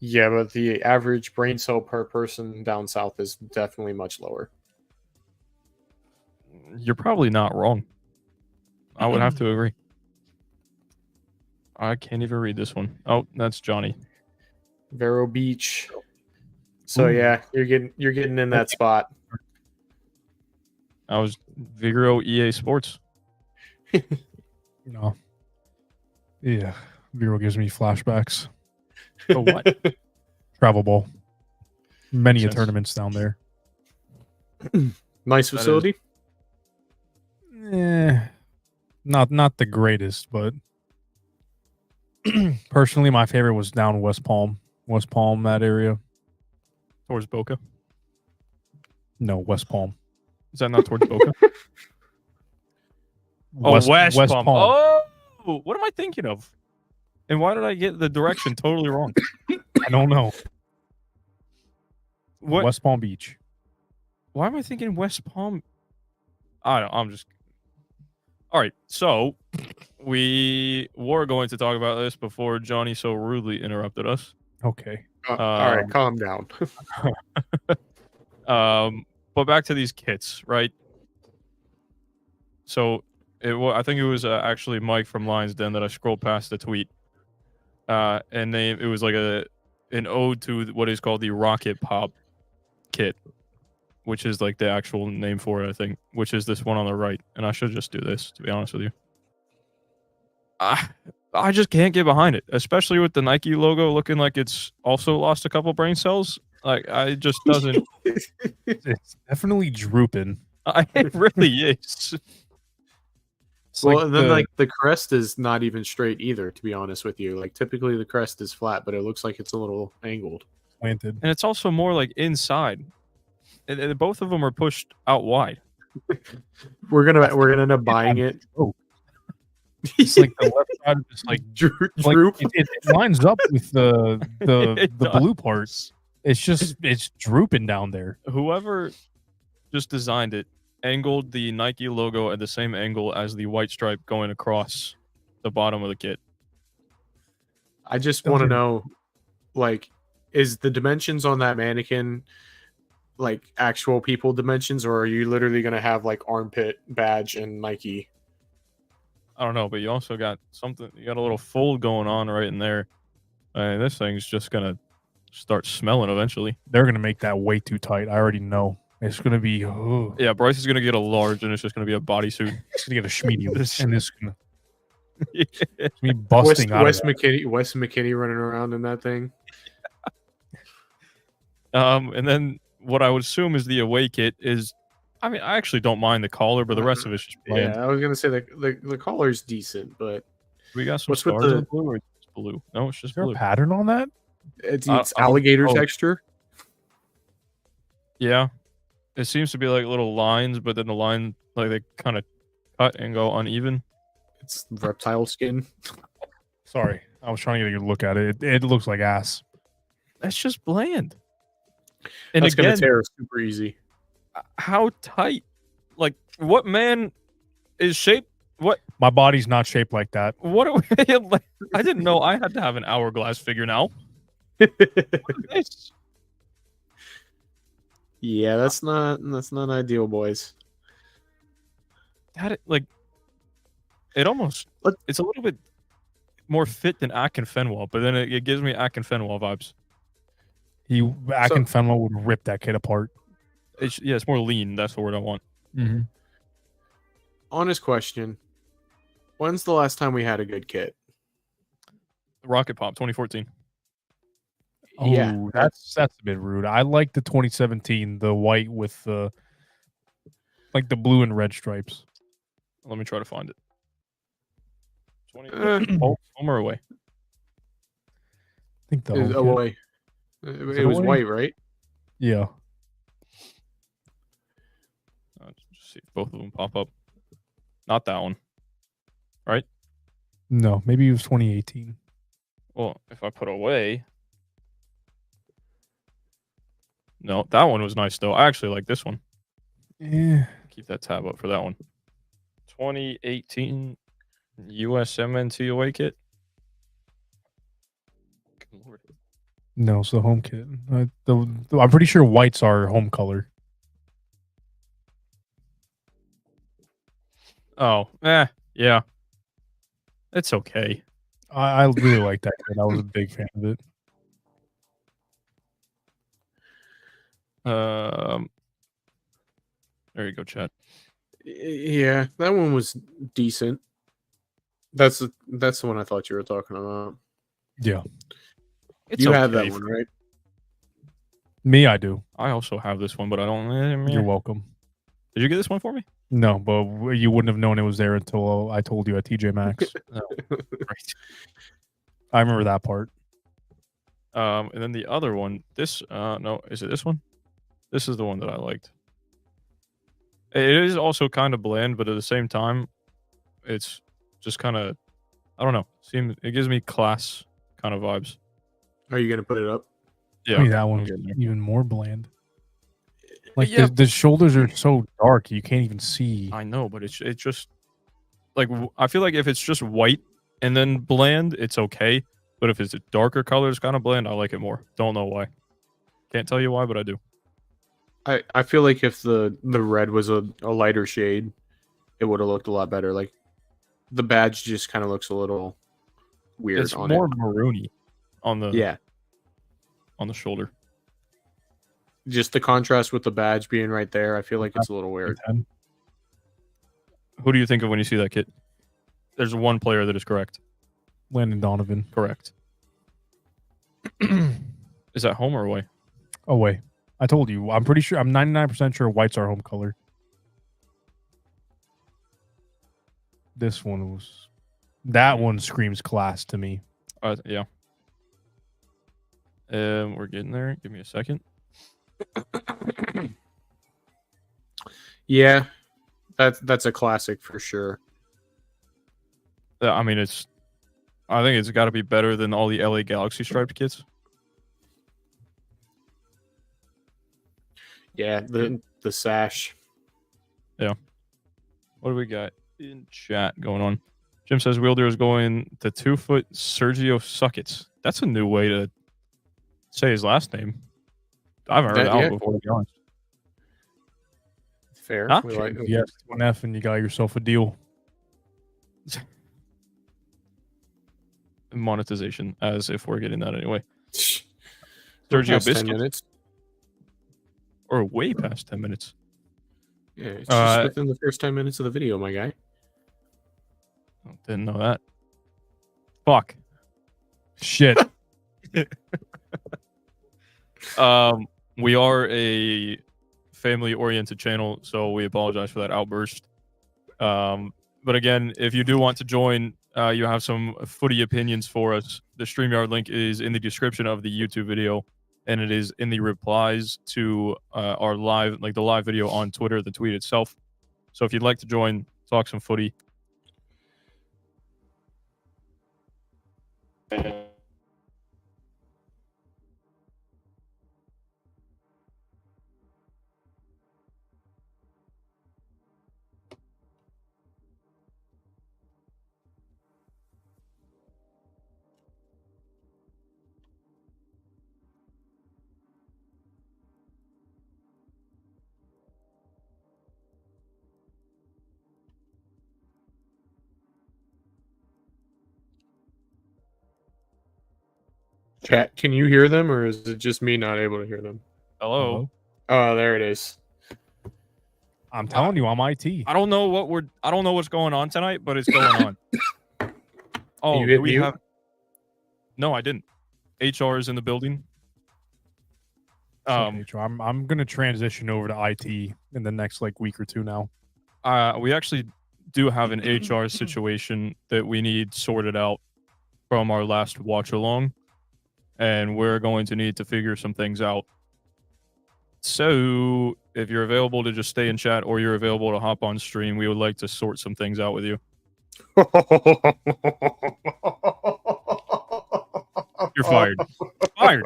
yeah, but the average brain cell per person down south is definitely much lower. You're probably not wrong. I would have to agree. I can't even read this one. Oh, that's Johnny. Vero Beach. So Ooh. yeah, you're getting in that spot. I was Vigoro EA Sports. No. Yeah. Vero gives me flashbacks. Oh, what? Travel ball. Many Makes sense. tournaments down there. Nice That is- facility. Not the greatest, but personally, my favorite was down West Palm. West Palm, that area. Towards Boca. No, West Palm. Is that not towards Boca? West Palm. Oh, what am I thinking of? And why did I get the direction totally wrong? I don't know. What? West Palm Beach. Why am I thinking West Palm? I don't. I'm just. All right. So we were going to talk about this before Johnny so rudely interrupted us. Okay. All right, calm down. But back to these kits, right? So I think it was actually Mike from Lions Den that I scrolled past the tweet, and it was like an ode to what is called the Rocket Pop kit, which is like the actual name for it, I think, which is this one on the right. And I should just do this, to be honest with you. I just can't get behind it, especially with the Nike logo looking like it's also lost a couple brain cells. Like, I just doesn't. It's definitely drooping. It really is. It's Well, like and then like the crest is not even straight either, to be honest with you. Like typically the crest is flat, but it looks like it's a little angled. planted. And it's also more like inside. And both of them are pushed out wide. We're gonna end up buying it. It's like the left side is just like Droop. it lines up with the It does. blue parts. It's drooping down there. Whoever just designed it angled the Nike logo at the same angle as the white stripe going across the bottom of the kit. I just want to know, like, is the dimensions on that mannequin like actual people dimensions, or are you literally gonna have like armpit badge and Nike? I don't know, but you also got something. You got a little fold going on right in there. This thing's just gonna start smelling eventually. They're gonna make that way too tight. I already know. It's gonna be. Oh, Yeah, Bryce is gonna get a large, and it's just gonna be a bodysuit. it's gonna get a schmedium, and it's gonna Yeah. it's me busting out Wes of that. McKinney running around in that thing. And then what I would assume is the away kit is. I mean, I actually don't mind the collar, but the rest of it's just bland. Yeah, I was gonna say the collar's decent, but We got some What's with stars the- in blue, or just blue? No, it's just Is there blue. a pattern on that? it's I don't- alligator oh. texture. Yeah, it seems to be like little lines, but then the line like they kind of cut and go uneven. It's reptile skin. Sorry, I was trying to get a good look at it. It looks like ass. That's just bland. And That's again, gonna tear super easy. how tight? Like, what man is shaped? What? My body's not shaped like that. What? Are we, like, I didn't know I had to have an hourglass figure now. What is this? Yeah, that's not ideal, boys. Had it like it almost. What? It's a little bit more fit than Akinfenwall, but then it gives me Akinfenwall vibes. Akinfenwall would rip that kid apart. It's more lean. That's the word I want. Mm-hmm. Honest question. When's the last time we had a good kit? Rocket Pop 2014. Yeah, Oh, that's a bit rude. I like the 2017, the white with the like the blue and red stripes. Let me try to find it. 20. Uh, Home or away? I think the It was home kit. away. it It was away? white, right? Yeah. Just see if both of them pop up. Not that one. No, maybe it was 2018. Well, if I put away. No, that one was nice though. I actually like this one. Yeah. Keep that tab up for that one. 2018 USMNT away kit. Good Lord. No, it's the home kit. I'm pretty sure whites are home color. Oh, yeah. It's okay. I really like that kit. I was a big fan of it. There you go, Chad. Yeah, that one was decent. That's the one I thought you were talking about. Yeah. It's You have okay that one, right? Me, I do. I also have this one, but I don't. You're welcome. Did you get this one for me? No, but you wouldn't have known it was there until I told you at TJ Maxx. No. Right. I remember that part. And then the other one, this no, is it this one? This is the one that I liked. It is also kind of bland, but at the same time, it's just kind of, I don't know. It gives me class kind of vibes. Are you gonna put it up? Yeah, I mean, that I'm one's getting there. even more bland. Like Yeah. the shoulders are so dark, you can't even see. I know, but it's just like I feel like if it's just white and then bland, it's okay. But if it's a darker colors, kind of bland, I like it more. Don't know why. Can't tell you why, but I do. I feel like if the red was a lighter shade, it would have looked a lot better. Like the badge just kind of looks a little weird It's on more it. maroony on the Yeah, on the shoulder. just the contrast with the badge being right there. I feel like it's a little weird. 10. Who do you think of when you see that kit? There's one player that is correct. Landon Donovan. Correct. Is that home or away? Oh wait, I told you. I'm pretty sure. I'm 99% sure whites are home color. This one was. That one screams class to me. Yeah. We're getting there. Give me a second. Yeah, that's a classic for sure. I mean, I think it's got to be better than all the LA Galaxy striped kits. Yeah, the sash. What do we got in chat going on? Jim says Wielder is going to 2-foot Sergio Suckets. That's a new way to say his last name. I haven't heard that Yeah. one before, to be honest. Fair. Huh? We like- Yes, one F, and you got yourself a deal. Monetization, as if we're getting that anyway. We're Sergio past 10 Biscuit, minutes. or way past 10 minutes. Yeah, it's just Uh, within the first 10 minutes of the video, my guy. Oh, didn't know that. Fuck. Shit. We are a family-oriented channel, so we apologize for that outburst. But again, if you do want to join, you have some footy opinions for us. The StreamYard link is in the description of the YouTube video, and it is in the replies to our live, like the live video on Twitter, the tweet itself. So if you'd like to join, talk some footy. Chat, can you hear them, or is it just me not able to hear them? Hello. Oh, there it is. I'm telling you, I'm IT. I don't know what's going on tonight, but it's going on. Oh, You do hit we mute? have? No, I didn't. HR is in the building. I'm gonna transition over to IT in the next like week or two now. We actually do have an HR situation that we need sorted out from our last watch along, and we're going to need to figure some things out. So, if you're available to just stay in chat, or you're available to hop on stream, we would like to sort some things out with you. You're fired. Fired.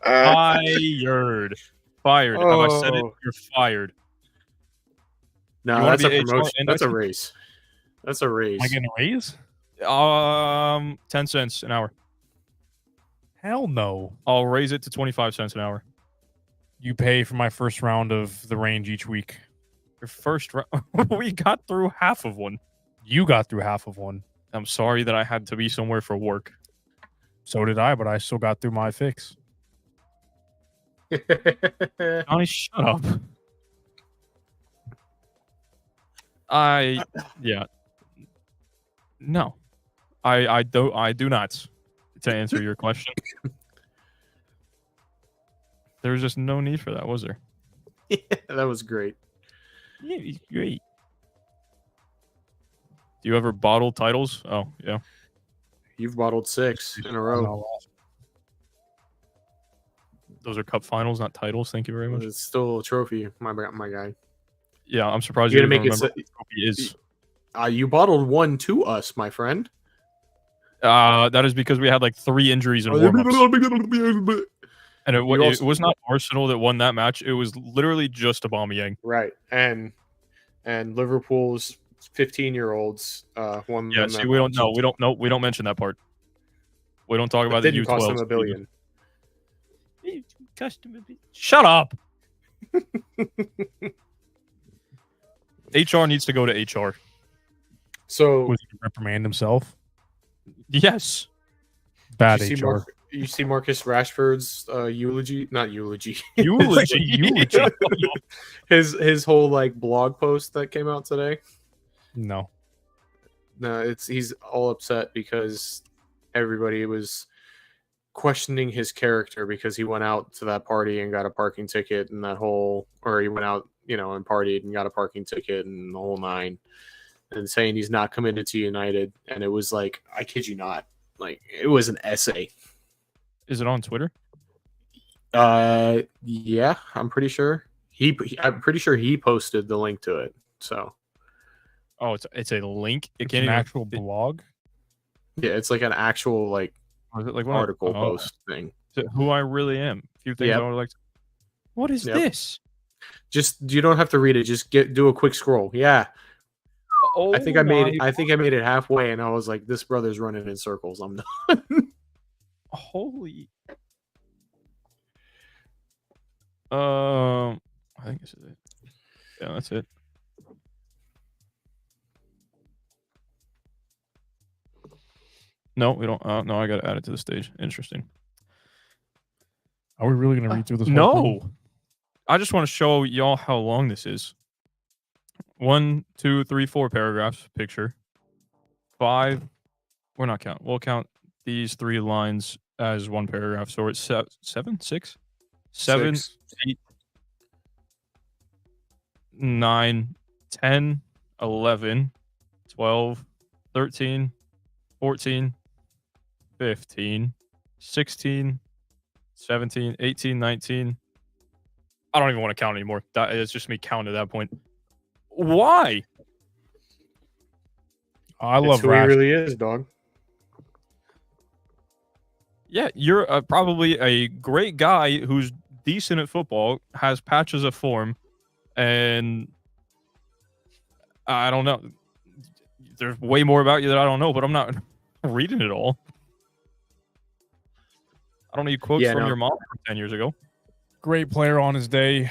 Fired. Fired. Have I said it? Oh. You're fired. No, You wanna that's a be HR promotion. and That's a IT? raise. That's a raise. Am I getting a raise? 10 cents an hour. Hell no. I'll raise it to 25 cents an hour. You pay for my first round of the range each week. Your first round. We got through half of one. You got through half of one. I'm sorry that I had to be somewhere for work. So did I, but I still got through my fix. Johnny, shut up. Yeah. No. I do not, to answer your question. There was just no need for that, was there? Yeah, that was great. Yeah, it's great. Do you ever bottle titles? Oh, yeah. You've bottled 6 in a row. Those are cup finals, not titles. Thank you very much. It's still a trophy, my guy. Yeah, I'm surprised You're you gonna even make it. remember what the trophy is. You bottled 1 to us, my friend. That is because we had like 3 injuries in warm-ups. And it was not Arsenal that won that match. It was literally just Aubameyang. Right, and Liverpool's 15-year-olds won. Yeah, see, we don't mention that part. We don't talk about the didn't U12. cost them $1 billion. Shut up. HR needs to go to HR. So Was he reprimand himself? Yes. Bad you see HR. you see Marcus Rashford's eulogy, not eulogy, Eulogy. his whole like blog post that came out today. No. No, he's all upset because everybody was questioning his character because he went out to that party and got a parking ticket and he went out, and partied and got a parking ticket and the whole 9, and saying he's not committed to United. And it was like, I kid you not, like it was an essay. Is it on Twitter? Yeah, I'm pretty sure I'm pretty sure he posted the link to it. So, Oh, it's a link. It It's can't an even actual blog. yeah, it's like an actual like Or is it like article post thing. Is it who I really am. A few things Yep. I would like to. What is Yep. this? Just you don't have to read it. Just do a quick scroll. Yeah, Oh, I think I made it. I think I made it halfway, and I was like, "This brother's running in circles." I'm not. Holy. I think this is it. Yeah, that's it. No, we don't. No, I got to add it to the stage. Interesting. Are we really gonna read through this? Whole No. thing? I just want to show y'all how long this is. 1, 2, 3, 4 paragraphs. Picture. 5. We're not counting. We'll count these 3 lines as one paragraph. So it's 7, 6, 7, 6. 8, 9, 10, 11, 12, 13, 14, 15, 16, 17, 18, 19. I don't even want to count anymore. It's just me counting at that point. Why? I It's love who he Rash. really is, dog. Yeah, you're probably a great guy who's decent at football, has patches of form, and I don't know. There's way more about you that I don't know, but I'm not reading it all. I don't need quotes from your mom from 10 years ago. Great player on his day.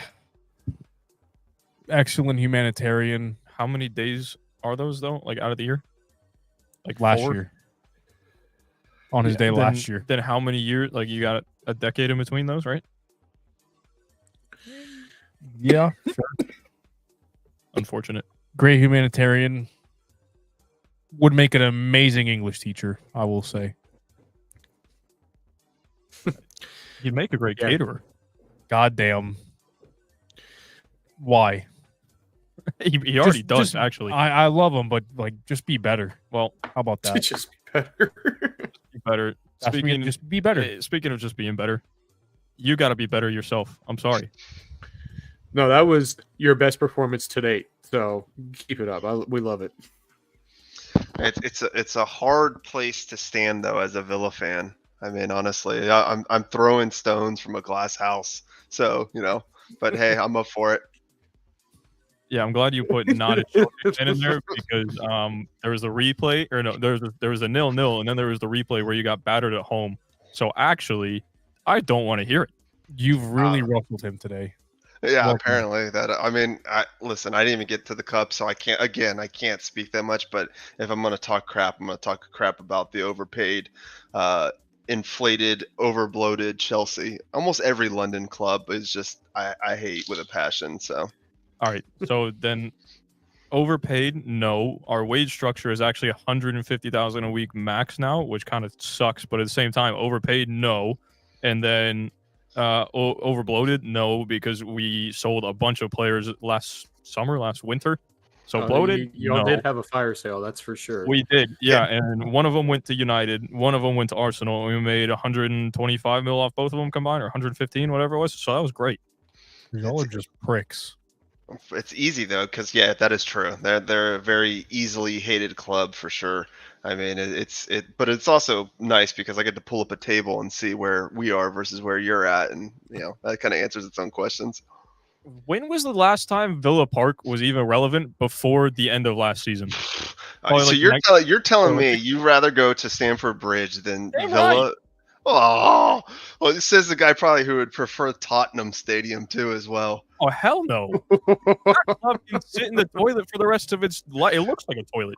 Excellent humanitarian. How many days are those, though? Like, out of the year? Like, Last 4? year. On his day last year. Then how many years? Like, you got a decade in between those, right? Yeah, sure. Unfortunate. Great humanitarian. Would make an amazing English teacher, I will say. He'd make a great caterer. Goddamn. Why? He already does, actually. I love him, but like, just be better. Well, how about that? Just be better. Be better. Just be better. Speaking of just being better, you got to be better yourself. I'm sorry. No, that was your best performance to date. So keep it up. We love it. It's a hard place to stand though as a Villa fan. I mean, honestly, I'm throwing stones from a glass house. So but hey, I'm up for it. Yeah, I'm glad you put not a children in there because there was a replay, or no, there was a 0-0, and then there was the replay where you got battered at home. So actually, I don't want to hear it. You've really ruffled him today. Yeah, Welcome. apparently that. I mean, listen, I didn't even get to the cup, so I can't speak that much. But if I'm gonna talk crap, I'm gonna talk crap about the overpaid, inflated, overbloated Chelsea. Almost every London club is just I hate with a passion. So. All right, so then overpaid, no. Our wage structure is actually $150,000 a week max now, which kind of sucks. But at the same time, overpaid, no. And then overbloated, no, because we sold a bunch of players last winter. So bloated, y'all no. did have a fire sale, that's for sure. We did, yeah. And one of them went to United, one of them went to Arsenal, and we made 125 mil off both of them combined, or 115, whatever it was. So that was great. Y'all are just pricks. It's easy though, because yeah, that is true. They're a very easily hated club for sure. I mean, but it's also nice because I get to pull up a table and see where we are versus where you're at, and that kind of answers its own questions. When was the last time Villa Park was even relevant before the end of last season? So you're telling me you'd rather go to Stamford Bridge than Villa? Right. Oh, well, this says the guy probably who would prefer Tottenham Stadium too as well. Oh hell no! That club can sit in the toilet for the rest of its life. It looks like a toilet.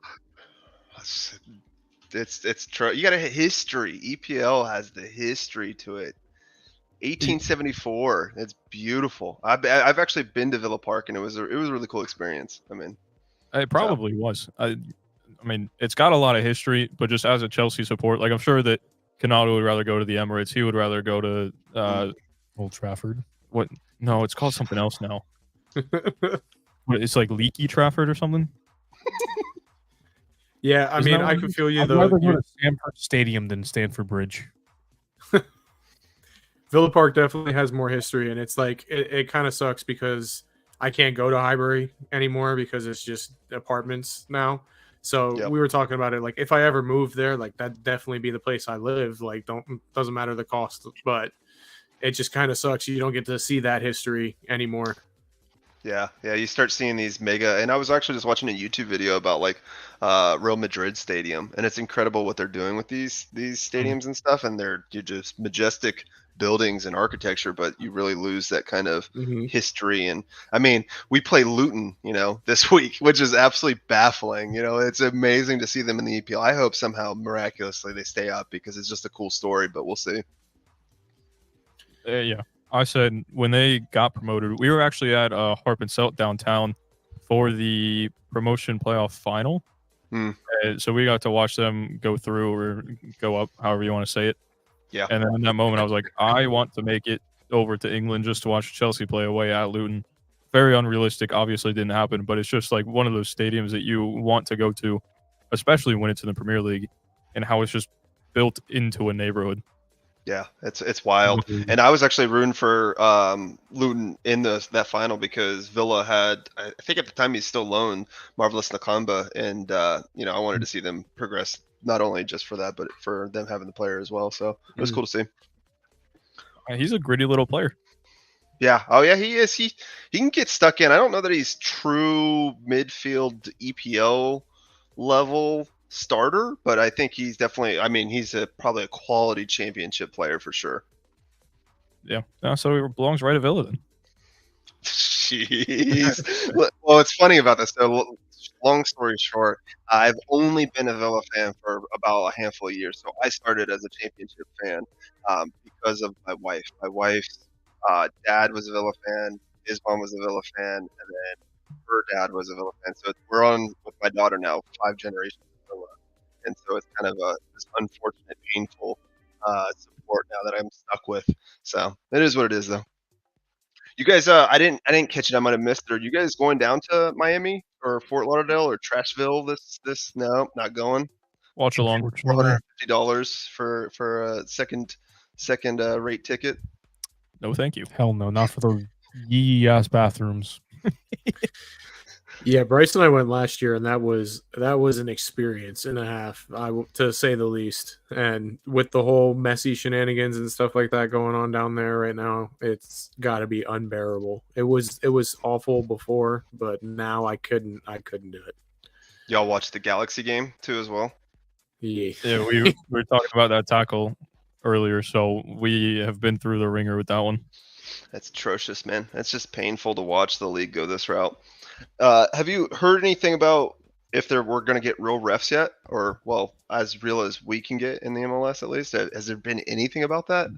It's true. You got a history. EPL has the history to it. 1874. It's beautiful. I've actually been to Villa Park, and it was a really cool experience. I mean, it probably was. I mean, it's got a lot of history, but just as a Chelsea support, like I'm sure that Canado would rather go to the Emirates. He would rather go to Old Trafford. What? No, it's called something else now. It's like Leaky Trafford or something. Yeah, I mean, I can feel you I'd though. rather go to Stamford Stadium than Stamford Bridge. Villa Park definitely has more history, and it's like it kind of sucks because I can't go to Highbury anymore because it's just apartments now. So we were talking about it, like if I ever moved there, like that'd definitely be the place I live. Like doesn't matter the cost, but it just kind of sucks you don't get to see that history anymore. Yeah, you start seeing these mega, and I was actually just watching a YouTube video about like Real Madrid Stadium, and it's incredible what they're doing with these stadiums and stuff, and you're just majestic buildings and architecture, but you really lose that kind of history. And I mean, we play Luton, this week, which is absolutely baffling. It's amazing to see them in the EPL. I hope somehow miraculously they stay up because it's just a cool story, but we'll see. Yeah, I said when they got promoted, we were actually at Harp and Selt downtown for the promotion playoff final. So we got to watch them go through or go up, however you want to say it. Yeah. And then in that moment, I was like, I want to make it over to England just to watch Chelsea play away at Luton. Very unrealistic. Obviously, didn't happen, but it's just like one of those stadiums that you want to go to, especially when it's in the Premier League, and how it's just built into a neighborhood. Yeah, it's wild. And I was actually rooting for Luton in that final because Villa had, I think at the time he's still loaned, Marvelous Nakamba, and I wanted to see them progress, not only just for that, but for them having the player as well. So it was cool to see. He's a gritty little player. Yeah. Oh yeah, he is. He can get stuck in. I don't know that he's true midfield EPL level starter, but I think he's definitely, I mean, he's probably a quality championship player for sure. Yeah. So he belongs right at Villa then. Jeez. Well, it's funny about this. So, long story short, I've only been a Villa fan for about a handful of years. So I started as a championship fan because of my wife. My wife's dad was a Villa fan. His mom was a Villa fan. And then her dad was a Villa fan. So we're on with my daughter now, 5 generations of Villa. And so it's kind of this unfortunate, painful support now that I'm stuck with. So it is what it is, though. You guys, I didn't catch it. I might have missed it. Are you guys going down to Miami or Fort Lauderdale or Trashville? This no, not going. Watch along. $450 for a second rate ticket. No, thank you. Hell no, not for those yee ass bathrooms. Yeah, Bryce and I went last year, and that was an experience and a half, to say the least. And with the whole messy shenanigans and stuff like that going on down there right now, it's got to be unbearable. It was awful before, but now I couldn't do it. Y'all watched the Galaxy game too, as well. Yeah, we were talking about that tackle earlier, so we have been through the ringer with that one. That's atrocious, man. It's just painful to watch the league go this route. Have you heard anything about if we're going to get real refs yet, or well, as real as we can get in the MLS at least? Has there been anything about that?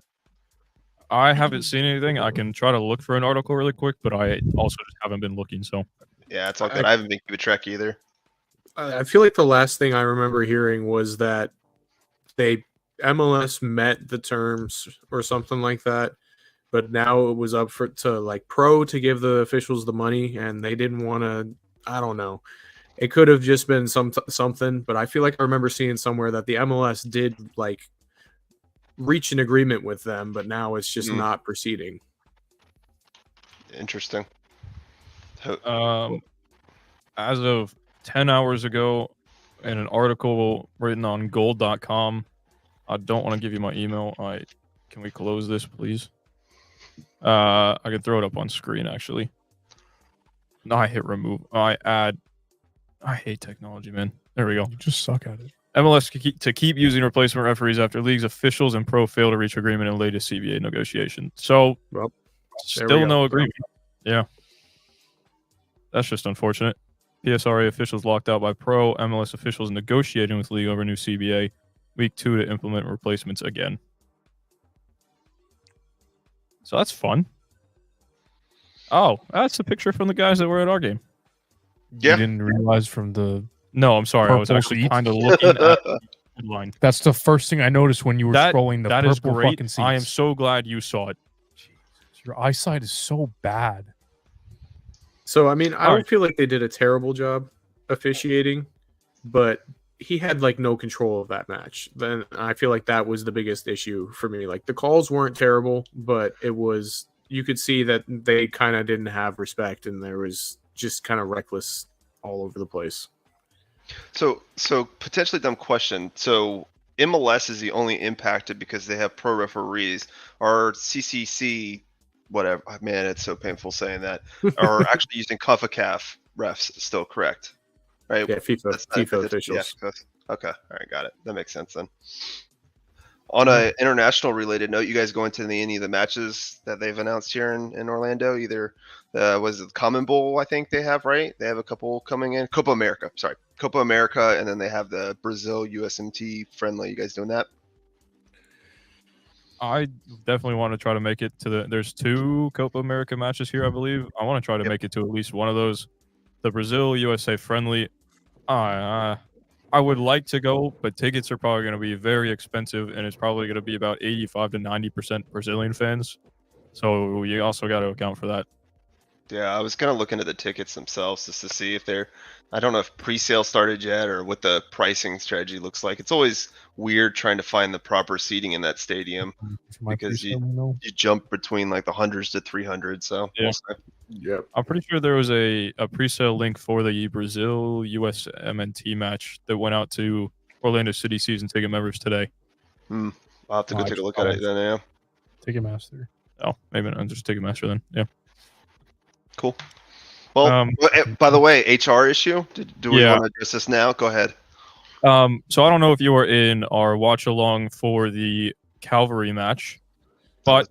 I haven't seen anything. I can try to look for an article really quick, but I also just haven't been looking. So yeah, it's all good. I haven't been keeping track either. I feel like the last thing I remember hearing was that MLS met the terms or something like that. But now it was up to like Pro to give the officials the money, and they didn't want to. I don't know. It could have just been something, but I feel like I remember seeing somewhere that the MLS did like reach an agreement with them, but now it's just not proceeding. Interesting. As of 10 hours ago, in an article written on gold.com, I don't want to give you my email. Can we close this, please? I can throw it up on screen, actually. No, I hit remove. I hate technology, man. There we go. You just suck at it. MLS to keep using replacement referees after league's officials and Pro fail to reach agreement in latest CBA negotiation. So, still no agreement. Yeah. That's just unfortunate. PSRA officials locked out by Pro. MLS officials negotiating with league over new CBA. Week 2 to implement replacements again. So that's fun. Oh, that's a picture from the guys that were at our game. Yeah. You didn't realize from the... No, I'm sorry. I was Purple actually seats? kind of looking at the headline. That's the first thing I noticed when you were scrolling the that purple is great. fucking seats. I am so glad you saw it. Jesus, your eyesight is so bad. So, I mean, I don't feel like they did a terrible job officiating, but he had like no control of that match. Then I feel like that was the biggest issue for me. Like the calls weren't terrible, but you could see that they kind of didn't have respect, and there was just kind of reckless all over the place. So potentially dumb question. So MLS is the only impacted because they have pro referees. Are CCC, whatever, man, it's so painful saying that, are actually using CONCACAF refs still correct? Right? Yeah, FIFA officials. Yeah, okay, all right, got it. That makes sense then. On an international related note, you guys going to any of the matches that they've announced here in Orlando? Either was it the Common Bowl, I think they have, right? They have a couple coming in. Copa America, and then they have the Brazil USMT friendly. You guys doing that? I definitely want to try to make it to the. There's 2 Copa America matches here, I believe. I want to try to make it to at least one of those. The Brazil USA friendly. I would like to go, but tickets are probably going to be very expensive, and it's probably going to be about 85 to 90% Brazilian fans. So you also got to account for that. Yeah, I was kind of looking at the tickets themselves just to see if they're. I don't know if pre-sale started yet or what the pricing strategy looks like. It's always weird trying to find the proper seating in that stadium because you jump between like the hundreds to 300. So Yeah. we'll see. Yep. I'm pretty sure there was a pre-sale link for the Brazil US MNT match that went out to Orlando City season ticket members today. I'll have to go Oh, take a I look at it then. Yeah, Ticketmaster. Oh, maybe not just Ticketmaster then. Yeah. cool. Well, by the way, HR issue. Do we Yeah. want to address this now? Go ahead. So I don't know if you were in our watch along for the Calvary match, but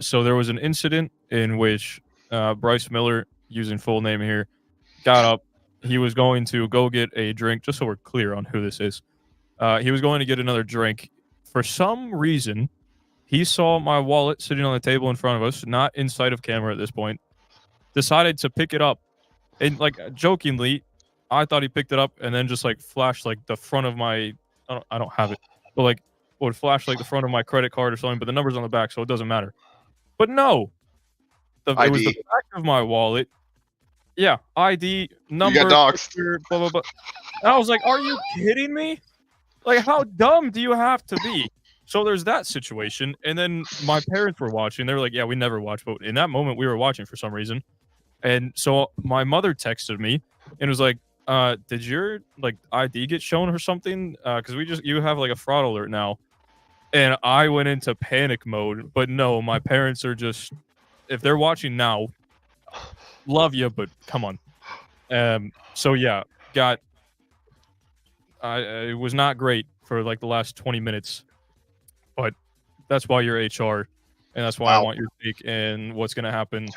so there was an incident in which Bryce Miller, using full name here, got up. He was going to go get a drink, just so we're clear on who this is. He was going to get another drink. For some reason, he saw my wallet sitting on the table in front of us, not in sight of camera at this point, decided to pick it up. And, like, jokingly, I thought he picked it up and then just, like, flashed, like, the front of my... I don't have it. But, like, would flash, like, the front of my credit card or something, but the number's on the back, so it doesn't matter. But no! It was the back of my wallet. Yeah, ID, number, You got doxxed. picture, blah, blah, blah. And I was like, are you kidding me? Like, how dumb do you have to be? So there's that situation. And then my parents were watching. They were like, yeah, we never watch. But in that moment, we were watching for some reason. And so my mother texted me and was like, did your, like, ID get shown or something? Because you have, like, a fraud alert now. And I went into panic mode. But no, my parents are just, if they're watching now, love you, but come on. So yeah, it was not great for like the last 20 minutes, but that's why you're HR, and that's why I want your take and what's gonna happen.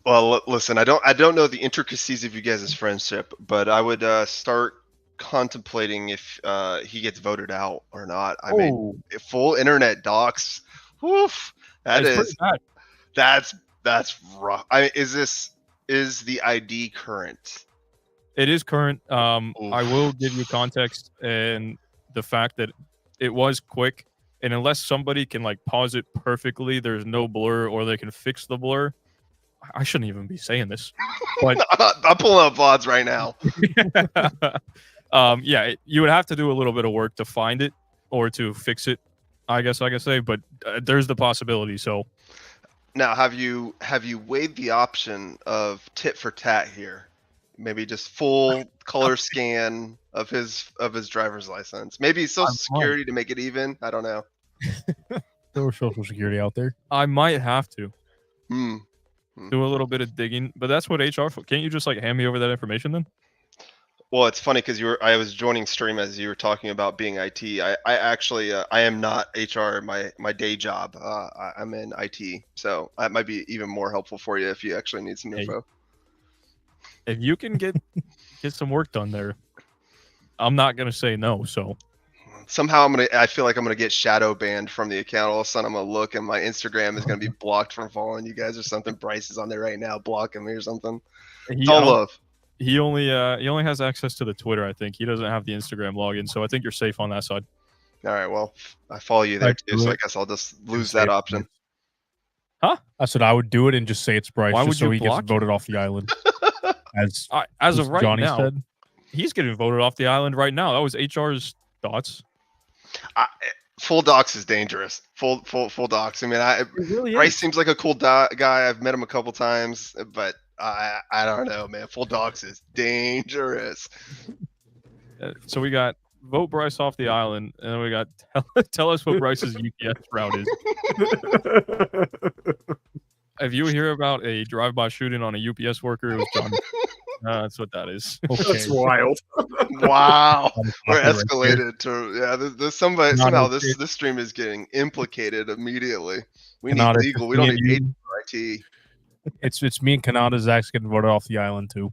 Well, listen, I don't know the intricacies of you guys' friendship, but I would start contemplating if he gets voted out or not. I mean, full internet docs. Woof, that's rough. I mean, is the ID current? It is current. I will give you context and the fact that it was quick, and unless somebody can like pause it perfectly, there's no blur, or they can fix the blur. I shouldn't even be saying this, but I'm pulling up VODs right now. Yeah, you would have to do a little bit of work to find it or to fix it, I guess I can say, but there's the possibility. So now, have you weighed the option of tit for tat here? Maybe just full color scan of his driver's license. Maybe Social Security to make it even. I don't know. Throw Social Security out there. I might have to do a little bit of digging, but that's what HR. Can't you just like hand me over that information then? Well, it's funny because I was joining stream as you were talking about being IT. I actually I am not HR. My day job. I'm in IT, so that might be even more helpful for you if you actually need some info. If you can get some work done there, I'm not gonna say no. So somehow I feel like I'm gonna get shadow banned from the account. All of a sudden, I'm gonna look and my Instagram is gonna be blocked from following you guys or something. Bryce is on there right now, blocking me or something. It's all love. He only has access to the Twitter. I think he doesn't have the Instagram login, so I think you're safe on that side. All right. Well, I follow you there too, so I guess I'll just lose that option. Huh? I said I would do it and just say it's Bryce, Why just would so you he gets block voted off the island. As of right Johnny now, said. He's getting voted off the island right now. That was HR's thoughts. Full docs is dangerous. Full docs. I mean, really Bryce seems like a cool guy. I've met him a couple times, but I don't know, man. Full docs is dangerous. So we got vote Bryce off the island, and then we got tell us what Bryce's UPS route is. If you hear about a drive-by shooting on a UPS worker, it was Johnny. That's what that is. Okay. That's wild. Wow, we're escalated to There's somebody somehow this stream is getting implicated immediately. We need legal. We don't need IT. It's me and Kanata. Zach's getting voted off the island too.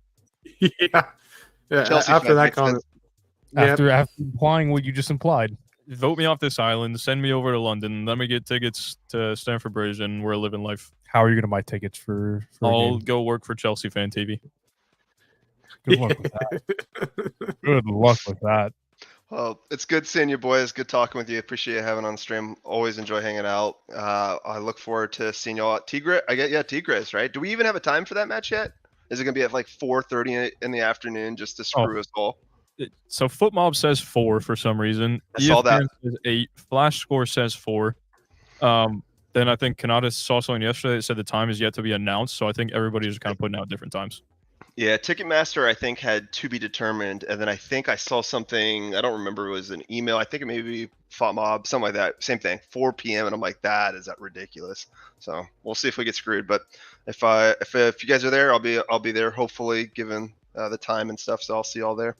Yeah. After that comment. After implying what you just implied. vote me off this island. Send me over to London. Let me get tickets to Stamford Bridge, and we're living life. How are you going to buy tickets for a I'll game? go work for Chelsea Fan TV. Good luck with that. Good luck with that. Well, it's good seeing you boys. Good talking with you. Appreciate you having on stream. Always enjoy hanging out. I look forward to seeing y'all at Tigre. Tigres, right? Do we even have a time for that match yet? Is it gonna be at like 4:30 in the afternoon just to screw us all? So FootMob says 4 for some reason. I saw that. ESPN says 8. Flash Score says 4. Then I think Kanata saw something yesterday that said the time is yet to be announced. So I think everybody's kind of putting out different times. Yeah, Ticketmaster I think had to be determined, and then I think I saw something. I don't remember. It was an email. I think it maybe FOTMob, something like that. Same thing, 4 p.m. And I'm like, is that ridiculous? So we'll see if we get screwed. But if you guys are there, I'll be there. Hopefully, given the time and stuff. So I'll see y'all there.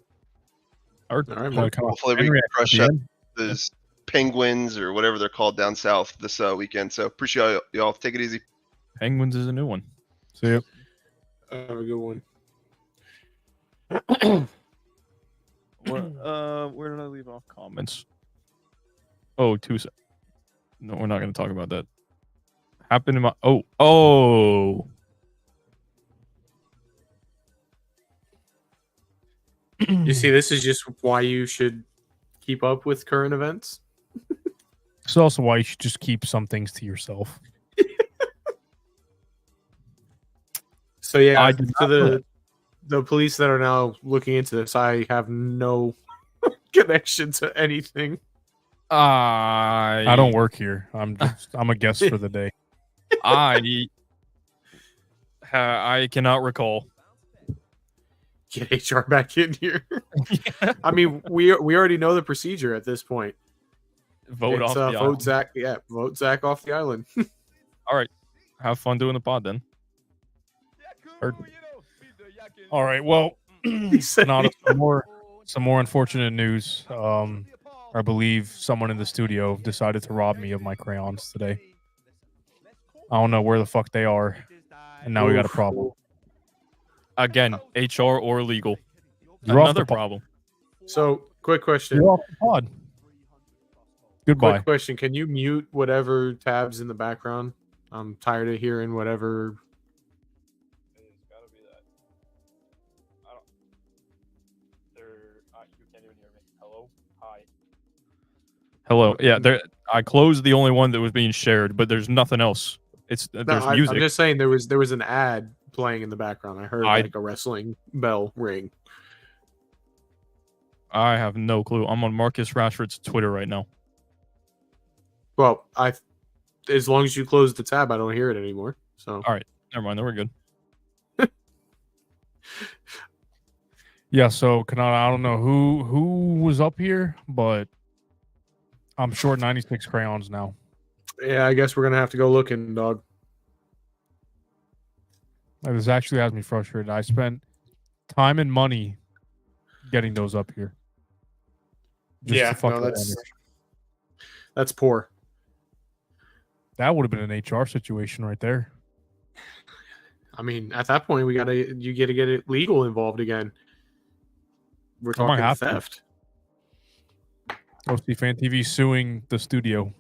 All right, man. Hopefully we crush up those Penguins or whatever they're called down south this weekend. So appreciate y'all. Take it easy. Penguins is a new one. See you. Have a good one. Where did I leave off comments? Oh, no, we're not going to talk about that. Happened in my oh. You see, this is just why you should keep up with current events. It's also why you should just keep some things to yourself. So yeah, to the police that are now looking into this, I have no connection to anything. I don't work here. I'm a guest for the day. I cannot recall. Get HR back in here. I mean, we already know the procedure at this point. Vote off the vote island. Zach. Yeah, vote Zach off the island. All right, have fun doing the pod then. All right. Well, not some more unfortunate news. I believe someone in the studio decided to rob me of my crayons today. I don't know where the fuck they are, and now we got a problem. Again, HR or legal. You're off Another the pod. problem. So, quick question. You're off the pod. Goodbye. Quick question. Can you mute whatever tabs in the background? I'm tired of hearing whatever. It's gotta be that. You can't even hear me. Hello? Hi. Hello. Yeah, I closed the only one that was being shared, but there's nothing else. There's music. I'm just saying there was an ad playing in the background. I heard like a wrestling bell ring. I have no clue. I'm on Marcus Rashford's Twitter right now. Well, as long as you close the tab, I don't hear it anymore. So all right, never mind. Then we're good. Yeah. So, Kanata, I don't know who was up here, but I'm short 96 crayons now. Yeah, I guess we're gonna have to go looking, dog. This actually has me frustrated. I spent time and money getting those up here. Just to fuck around here. that's poor. That would have been an HR situation right there. I mean, at that point, you got to get it legal involved again. We're talking theft. OC Fan TV suing the studio.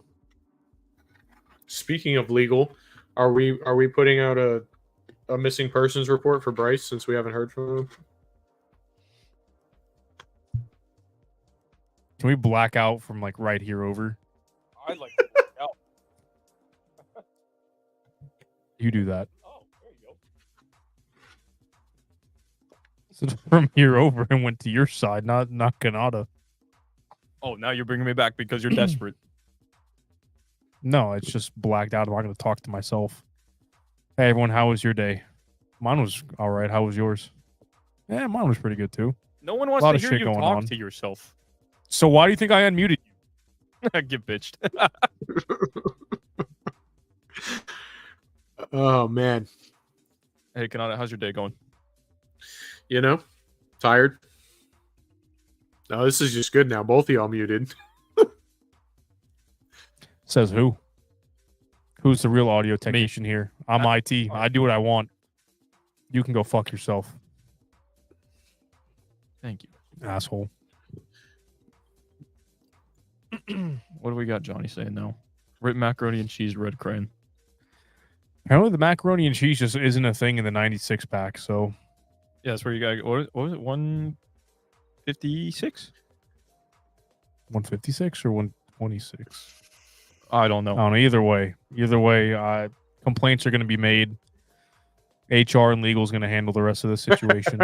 Speaking of legal, are we putting out a missing persons report for Bryce since we haven't heard from him? Can we black out from like right here over? I'd like to black out. You do that. Oh, there you go. So from here over and went to your side, not Kanata. Oh, now you're bringing me back because you're desperate. No, it's just blacked out. I'm not going to talk to myself. Hey, everyone, how was your day? Mine was all right. How was yours? Yeah, mine was pretty good, too. No one wants Lot to of hear shit you going talk on. to yourself. So why do you think I unmuted you? Get bitched. Oh, man. Hey, Kanata, how's your day going? You know, tired. No, this is just good now. Both of y'all muted. Says who? Who's the real audio technician here? I'm IT. I do what I want. You can go fuck yourself. Thank you. Asshole. What do we got Johnny saying now? Red macaroni and cheese, red crayon. Apparently, the macaroni and cheese just isn't a thing in the 96 pack. So, Yeah, that's where you got. What was it? 156? 156 or 126? I don't know. I don't know. Either way, complaints are going to be made. HR and legal is going to handle the rest of the situation.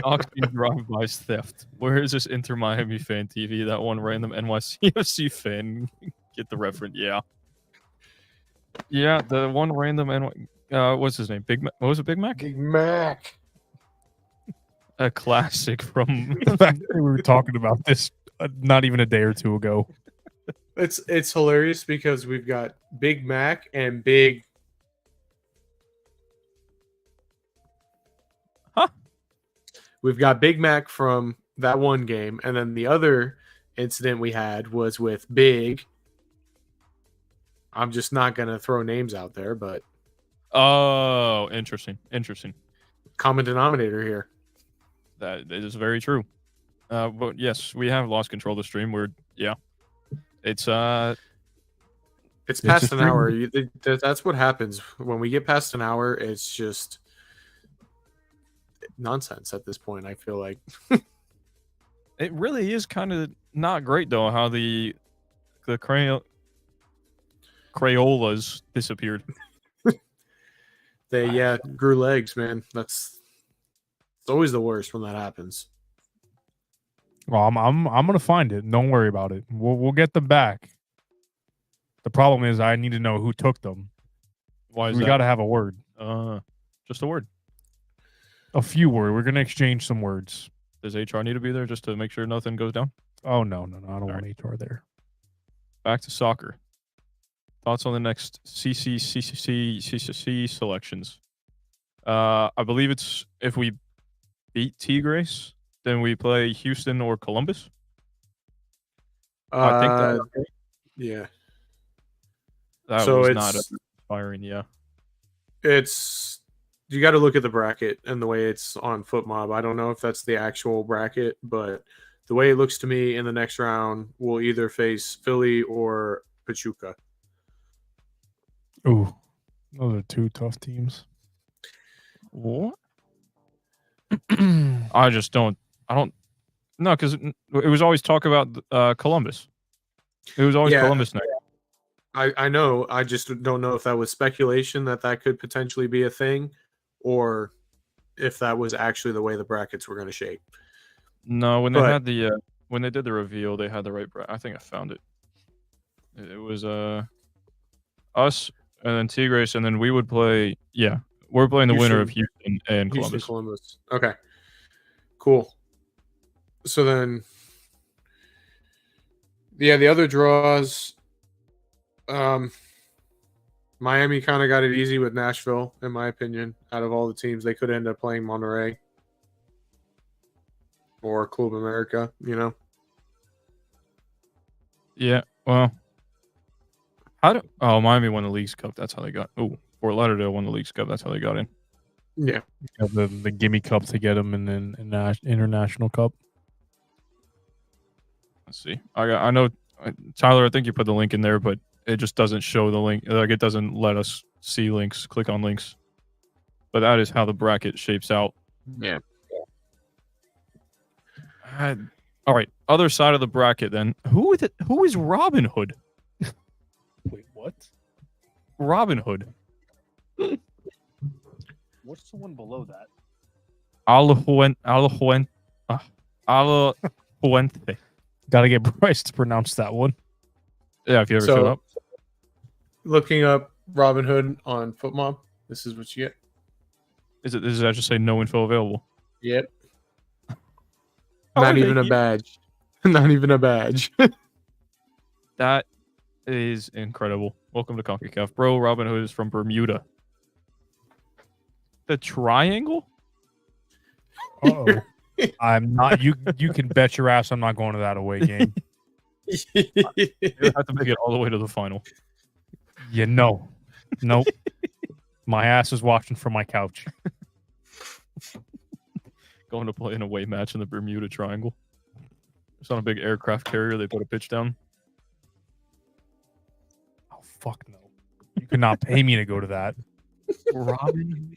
Auction drive-bys theft. Where is this Inter Miami fan TV? That one random NYCFC fan. Get the reference. Yeah. Yeah, the one random what's his name? Big Mac. What was it? Big Mac? Big Mac. A classic from. The fact that we were talking about this not even a day or two ago. It's hilarious because we've got Big Mac and Big. Huh? We've got Big Mac from that one game, and then the other incident we had was with Big. I'm just not gonna throw names out there, but Oh, interesting. common denominator here. That is very true. But yes, we have lost control of the stream. It's past just an really- hour. That's what happens when we get past an hour. It's just nonsense at this point. I feel like it really is kind of not great though how the Crayolas disappeared. they grew legs, man. It's always the worst when that happens. Well, I'm gonna find it. Don't worry about it. We'll get them back. The problem is I need to know who took them. Why is We that? got to have a word, Just a word. a few words. We're gonna exchange some words. Does HR need to be there just to make sure nothing goes down? Oh no! I don't want HR there. Back to soccer. Thoughts on the next CCC selections? I believe it's if we beat Tigres, then we play Houston or Columbus. I think that Yeah. was not inspiring. Yeah. It's you got to look at the bracket and the way it's on FootMob. I don't know if that's the actual bracket, but the way it looks to me in the next round, we'll either face Philly or Pachuca. Ooh, those are two tough teams. What? I don't. No, because it was always talk about Columbus. It was always Yeah. Columbus next. I know. I just don't know if that was speculation that could potentially be a thing, or if that was actually the way the brackets were going to shape. No, when they But- had when they did the reveal, they had the right. I think I found it. It was us and then Tigres, and then we would play. Yeah, we're playing the winner of Houston and Houston, Columbus. Columbus. Okay. Cool. So then, the other draws, Miami kind of got it easy with Nashville, in my opinion. Out of all the teams, they could end up playing Monterrey or Club America, Yeah, well, Miami won the Leagues Cup. That's how they got. Oh, Fort Lauderdale won the Leagues Cup. That's how they got in. Yeah. Have the Gimme Cup to get them, and then International Cup. Let's see. I know, Tyler. I think you put the link in there, but it just doesn't show the link. Like it doesn't let us see links. Click on links. But that is how the bracket shapes out. Yeah. All right. Other side of the bracket then. Who is Robin Hood? Wait, what? Robin Hood. What's the one below that? Alajuente. Got to get Bryce to pronounce that one. Yeah, if you ever showed up. Looking up Robin Hood on FootMob, this is what you get. Does that just say no info available? Yep. How Not are even they a badge. Not even a badge. That is incredible. Welcome to CONCACAF. Bro, Robin Hood is from Bermuda. The Triangle? Oh, I'm not. You can bet your ass I'm not going to that away game. You have to make it all the way to the final. Yeah, no, nope. My ass is watching from my couch. Going to play an away match in the Bermuda Triangle. It's on a big aircraft carrier. They put a pitch down. Oh fuck no! You could not pay me to go to that. Robin.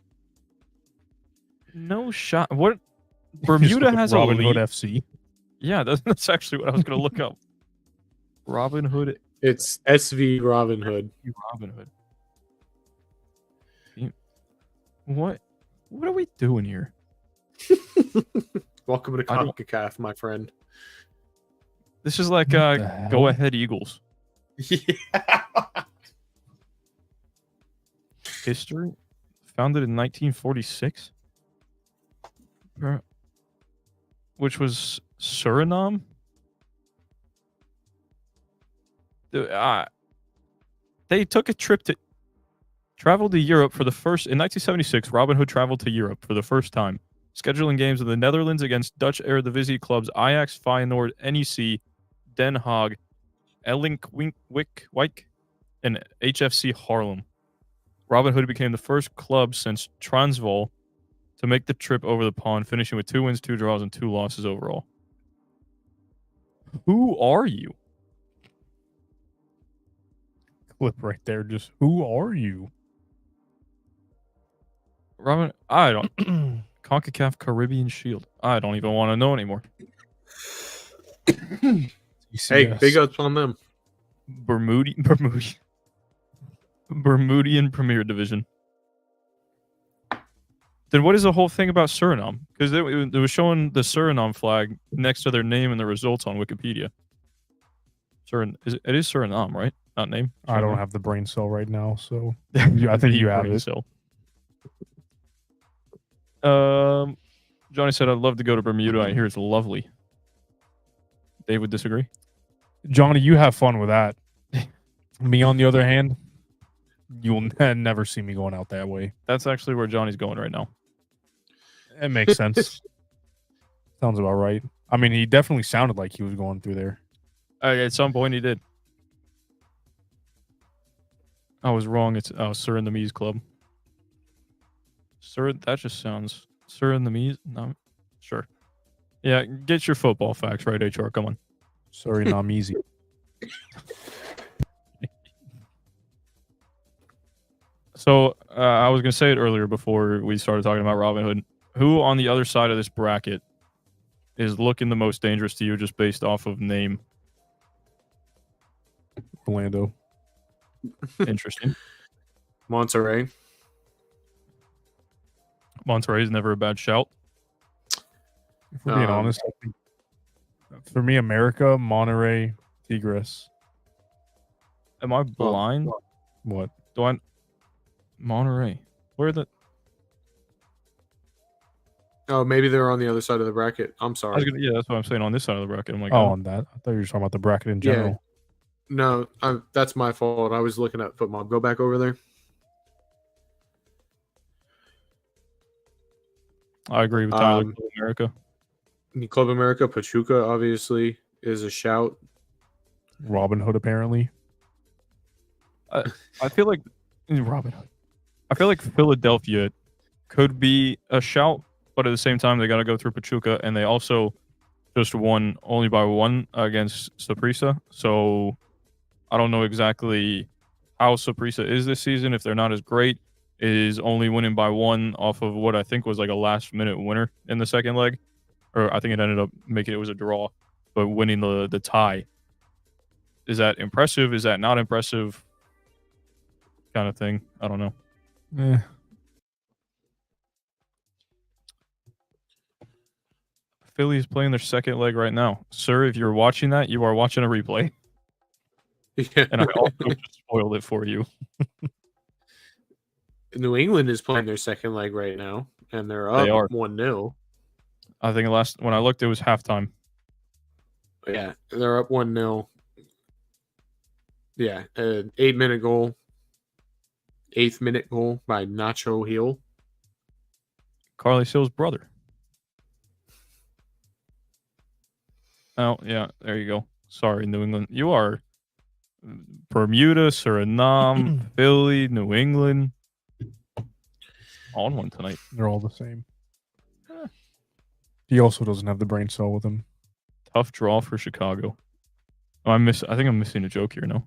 No shot. What? Bermuda has Robin a Hood league. FC. Yeah, that's actually what I was going to look up. Robin Hood. It's SV Robin Hood. Robin Hood. What are we doing here? Welcome to I don't- CONCACAF, my friend. This is like What the hell? Go Ahead Eagles. Yeah. History. Founded in 1946. Which was Suriname? They took a trip to traveled to Europe for the first in 1976. Robin Hood traveled to Europe for the first time, scheduling games in the Netherlands against Dutch Eredivisie clubs Ajax, Feyenoord, NEC, Den Haag, Wijk, and HFC Haarlem. Robin Hood became the first club since Transvaal to make the trip over the pond, finishing with 2 wins, 2 draws, and 2 losses overall. Who are you? Clip right there. Just who are you? Robin, I don't. CONCACAF Caribbean Shield. I don't even want to know anymore. Hey, big ups on them. Bermudian Premier Division. Then what is the whole thing about Suriname? Because it was showing the Suriname flag next to their name and the results on Wikipedia. It is Suriname, right? Not name. I don't have the brain cell right now, so I think you have it. So. Johnny said, "I'd love to go to Bermuda. I hear it's lovely." Dave would disagree. Johnny, you have fun with that. Me, on the other hand, you will never see me going out that way. That's actually where Johnny's going right now. It makes sense. Sounds about right. I mean, he definitely sounded like he was going through there. At some point, he did. I was wrong. It's Surinamese club. That just sounds Surinamese. No, sure. Yeah, get your football facts right, HR. Come on. Sorry, not easy. So I was gonna say it earlier before we started talking about Robin Hood. Who on the other side of this bracket is looking the most dangerous to you, just based off of name? Orlando. Interesting. Monterey. Monterey is never a bad shout. If we're being honest, I think for me, America, Monterey, Tigres. Am I blind? What? Do I? Monterey. Where the? Oh, maybe they're on the other side of the bracket. I'm sorry. Yeah, that's what I'm saying. On this side of the bracket, I'm like, Oh, on that. I thought you were talking about the bracket in general. No, that's my fault. I was looking at FootMob. Go back over there. I agree with Tyler. Club America. Club America, Pachuca obviously is a shout. Robin Hood, apparently. I feel like Robin Hood. I feel like Philadelphia could be a shout, but at the same time, they got to go through Pachuca, and they also just won only by 1 against Saprissa. So I don't know exactly how Saprissa is this season. If they're not as great, is only winning by 1 off of what I think was like a last-minute winner in the second leg, or I think it ended up making it was a draw, but winning the tie. Is that impressive? Is that not impressive? Kind of thing. I don't know. Philly is playing their second leg right now. Sir, if you're watching that, you are watching a replay. Yeah. And I also just spoiled it for you. New England is playing their second leg right now, and they're up 1-0. I think when I looked, it was halftime. Yeah, they're up 1-0. Yeah, an 8-minute goal. 8th-minute goal by Nacho Hill. Carly Sill's brother. Oh, yeah, there you go. Sorry, New England. You are Bermuda, Suriname, Philly, New England. All in one tonight. They're all the same. He also doesn't have the brain cell with him. Tough draw for Chicago. Oh, I think I'm missing a joke here. No.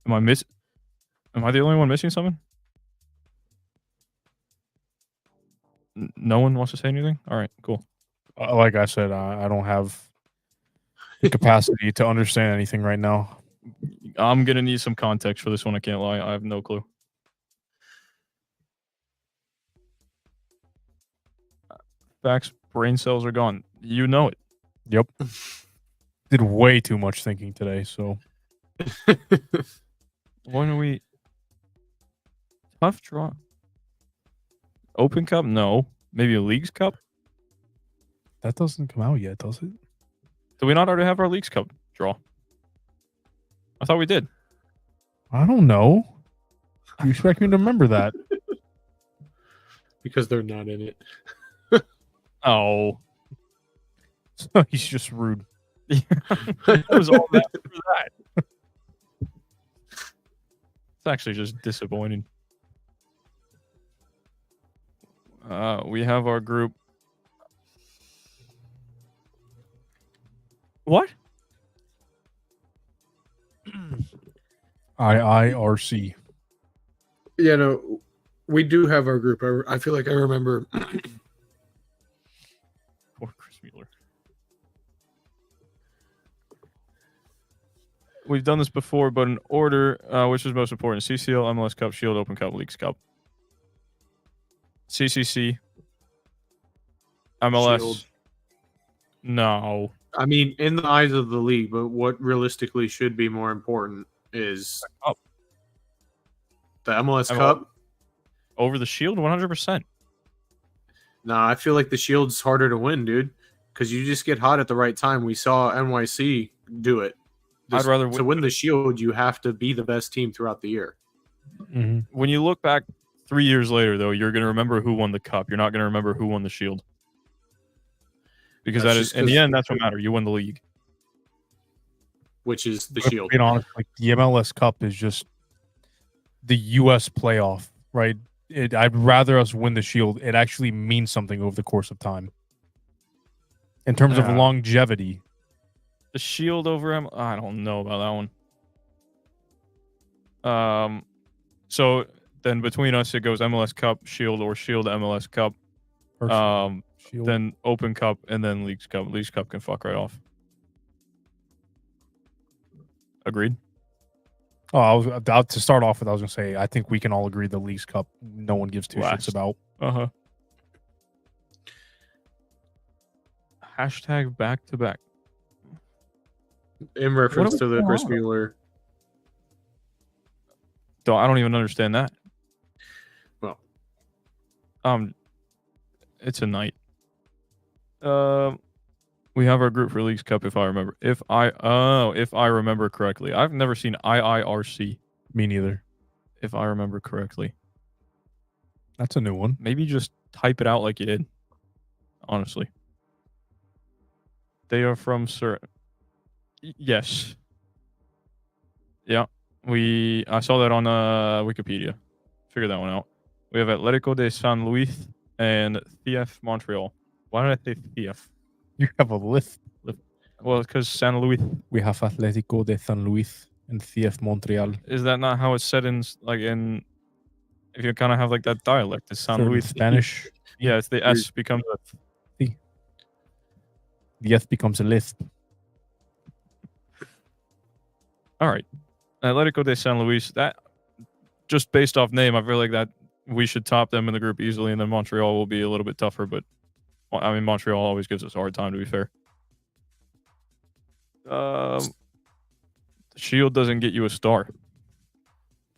Am I the only one missing something? No one wants to say anything? All right, cool. Like I said, I don't have the capacity to understand anything right now. I'm going to need some context for this one. I can't lie. I have no clue. Facts, brain cells are gone. You know it. Yep. Did way too much thinking today, so. When are we... Tough draw. Open Cup? No. Maybe a Leagues Cup? That doesn't come out yet, does it? Do we not already have our Leagues Cup draw? I thought we did. I don't know. You expect me to remember that? Because they're not in it. Oh. So he's just rude. That was all that for that. It's actually just disappointing. We have our group. What? IIRC. Yeah, no, we do have our group. I feel like I remember. Poor Chris Mueller. We've done this before, but in order, which is most important? CCL, MLS Cup, Shield, Open Cup, Leagues Cup. CCC. MLS. Shield. No. I mean, in the eyes of the league, but what realistically should be more important is Cup. the MLS MLS. Cup. Over the Shield, 100%. Nah, I feel like the Shield's harder to win, dude, because you just get hot at the right time. We saw NYC do it. I'd rather to win the Shield, you have to be the best team throughout the year. Mm-hmm. When you look back 3 years later, though, you're going to remember who won the Cup. You're not going to remember who won the Shield. Because That's that is, just in the 'cause- end, that's what matters. You win the league. Which is the But Shield. being honest, like the MLS Cup is just the U.S. playoff, right? I'd rather us win the Shield. It actually means something over the course of time. In terms of Yeah. longevity. The Shield over him, I don't know about that one. So then between us, it goes MLS Cup, Shield, or Shield MLS Cup. Or Shield. Then Open Cup, and then Leagues Cup. Leagues Cup can fuck right off. Agreed? To start off with, I was going to say, I think we can all agree the Leagues Cup, no one gives two Last. shits about. Uh-huh. Hashtag back-to-back. In reference we to the doing Chris wrong? Mueller. I don't even understand that. Well. It's a night. We have our group for Leagues Cup, if I remember. If I remember correctly. I've never seen IIRC, Me neither. if I remember correctly. That's a new one. Maybe just type it out like you did. Honestly. They are from yes. Yeah. I saw that on Wikipedia. Figured that one out. We have Atletico de San Luis and CF Montreal. Why did I say CF? You have a list. Well, because San Luis. We have Atletico de San Luis and CF Montreal. Is that not how it's said in if you kind of have like that dialect? It's San For Luis. Spanish, Yeah, it's the S becomes a. the F becomes a lisp. All right. Atletico de San Luis, that just based off name, I feel like that we should top them in the group easily, and then Montreal will be a little bit tougher, but I mean, Montreal always gives us a hard time, to be fair. The Shield doesn't get you a star.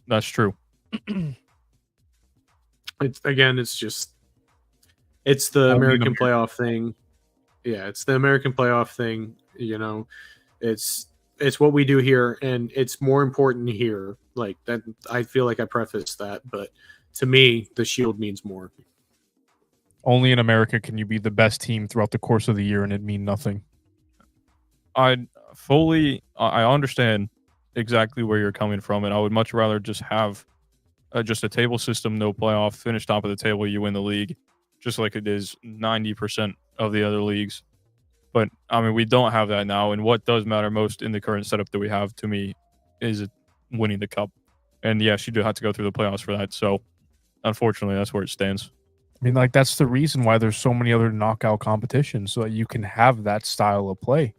That's true. It's the American playoff thing. Yeah, it's the American playoff thing. You know, it's what we do here, and it's more important here. Like that, I feel like I prefaced that, but to me, the Shield means more. Only in America can you be the best team throughout the course of the year and it mean nothing. I understand exactly where you're coming from, and I would much rather just have just a table system, no playoff, finish top of the table, you win the league, just like it is 90% of the other leagues. But I mean, we don't have that now. And what does matter most in the current setup that we have, to me, is winning the cup. And yes, you do have to go through the playoffs for that. So unfortunately, that's where it stands. I mean, like, that's the reason why there's so many other knockout competitions, so that you can have that style of play.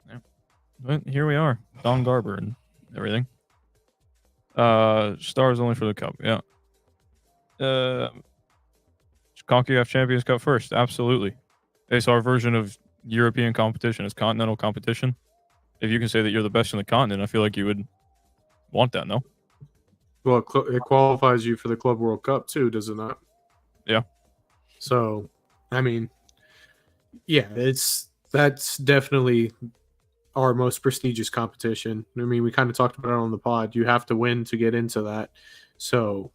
Yeah. But here we are, Don Garber and everything. Stars only for the cup. Yeah. CONCACAF Champions Cup first. Absolutely. It's our version of European competition. It's continental competition. If you can say that you're the best in the continent, I feel like you would want that, no? Well, it qualifies you for the Club World Cup too, does it not? Yeah. So, I mean, yeah, that's definitely our most prestigious competition. I mean, we kind of talked about it on the pod. You have to win to get into that. So,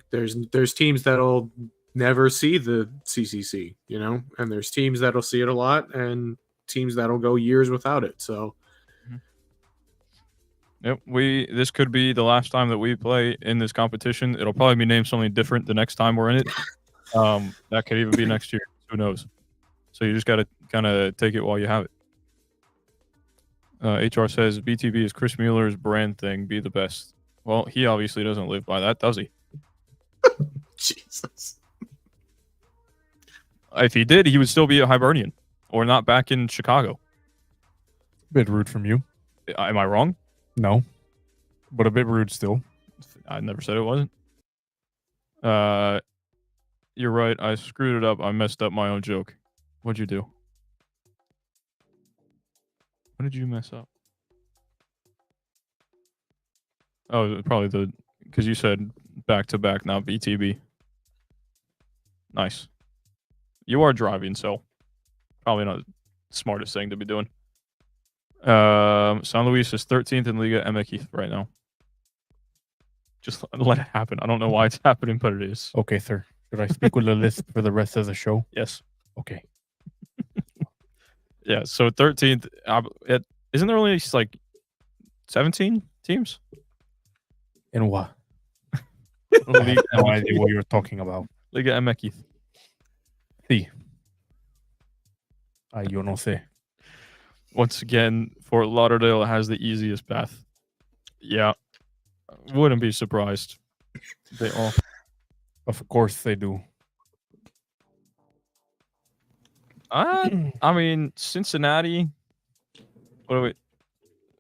there's teams that'll never see the CCC, you know, and there's teams that'll see it a lot, and teams that'll go years without it. So. Yep, this could be the last time that we play in this competition. It'll probably be named something different the next time we're in it. That could even be next year. Who knows? So you just got to kind of take it while you have it. HR says BTB is Chris Mueller's brand thing. Be the best. Well, he obviously doesn't live by that, does he? Jesus. If he did, he would still be a Hibernian or not back in Chicago. Bit rude from you. Am I wrong? No, but a bit rude still. I never said it wasn't. You're right. I screwed it up. I messed up my own joke. What'd you do? What did you mess up? Oh, probably because you said back to back, not BTB. Nice. You are driving, so probably not the smartest thing to be doing. San Luis is 13th in Liga MX right now. Just let it happen. I don't know why it's happening, but it is. Okay, sir. Should I speak with the list for the rest of the show? Yes. Okay. Yeah, so 13th. Isn't there only like 17 teams? In what? Liga I have no MX. idea what you're talking about. Liga MX. Sí. Ay, yo no sé. Once again, Fort Lauderdale has the easiest path. Yeah. Wouldn't be surprised. They all. Of course they do. I mean, Cincinnati. What are we?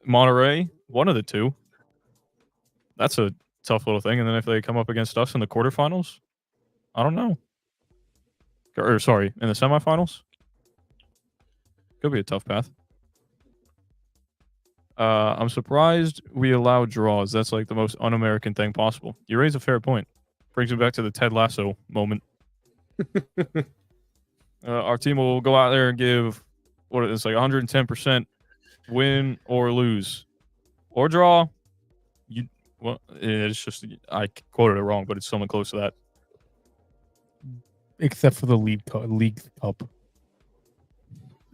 Monterey. One of the two. That's a tough little thing. And then if they come up against us in the quarterfinals, I don't know. Or sorry, in the semifinals, could be a tough path. I'm surprised we allow draws. That's like the most un-American thing possible. You raise a fair point. Brings me back to the Ted Lasso moment. Our team will go out there and give it's like 110% win or lose or draw. It's just I quoted it wrong, but it's something close to that. Except for the League Cup.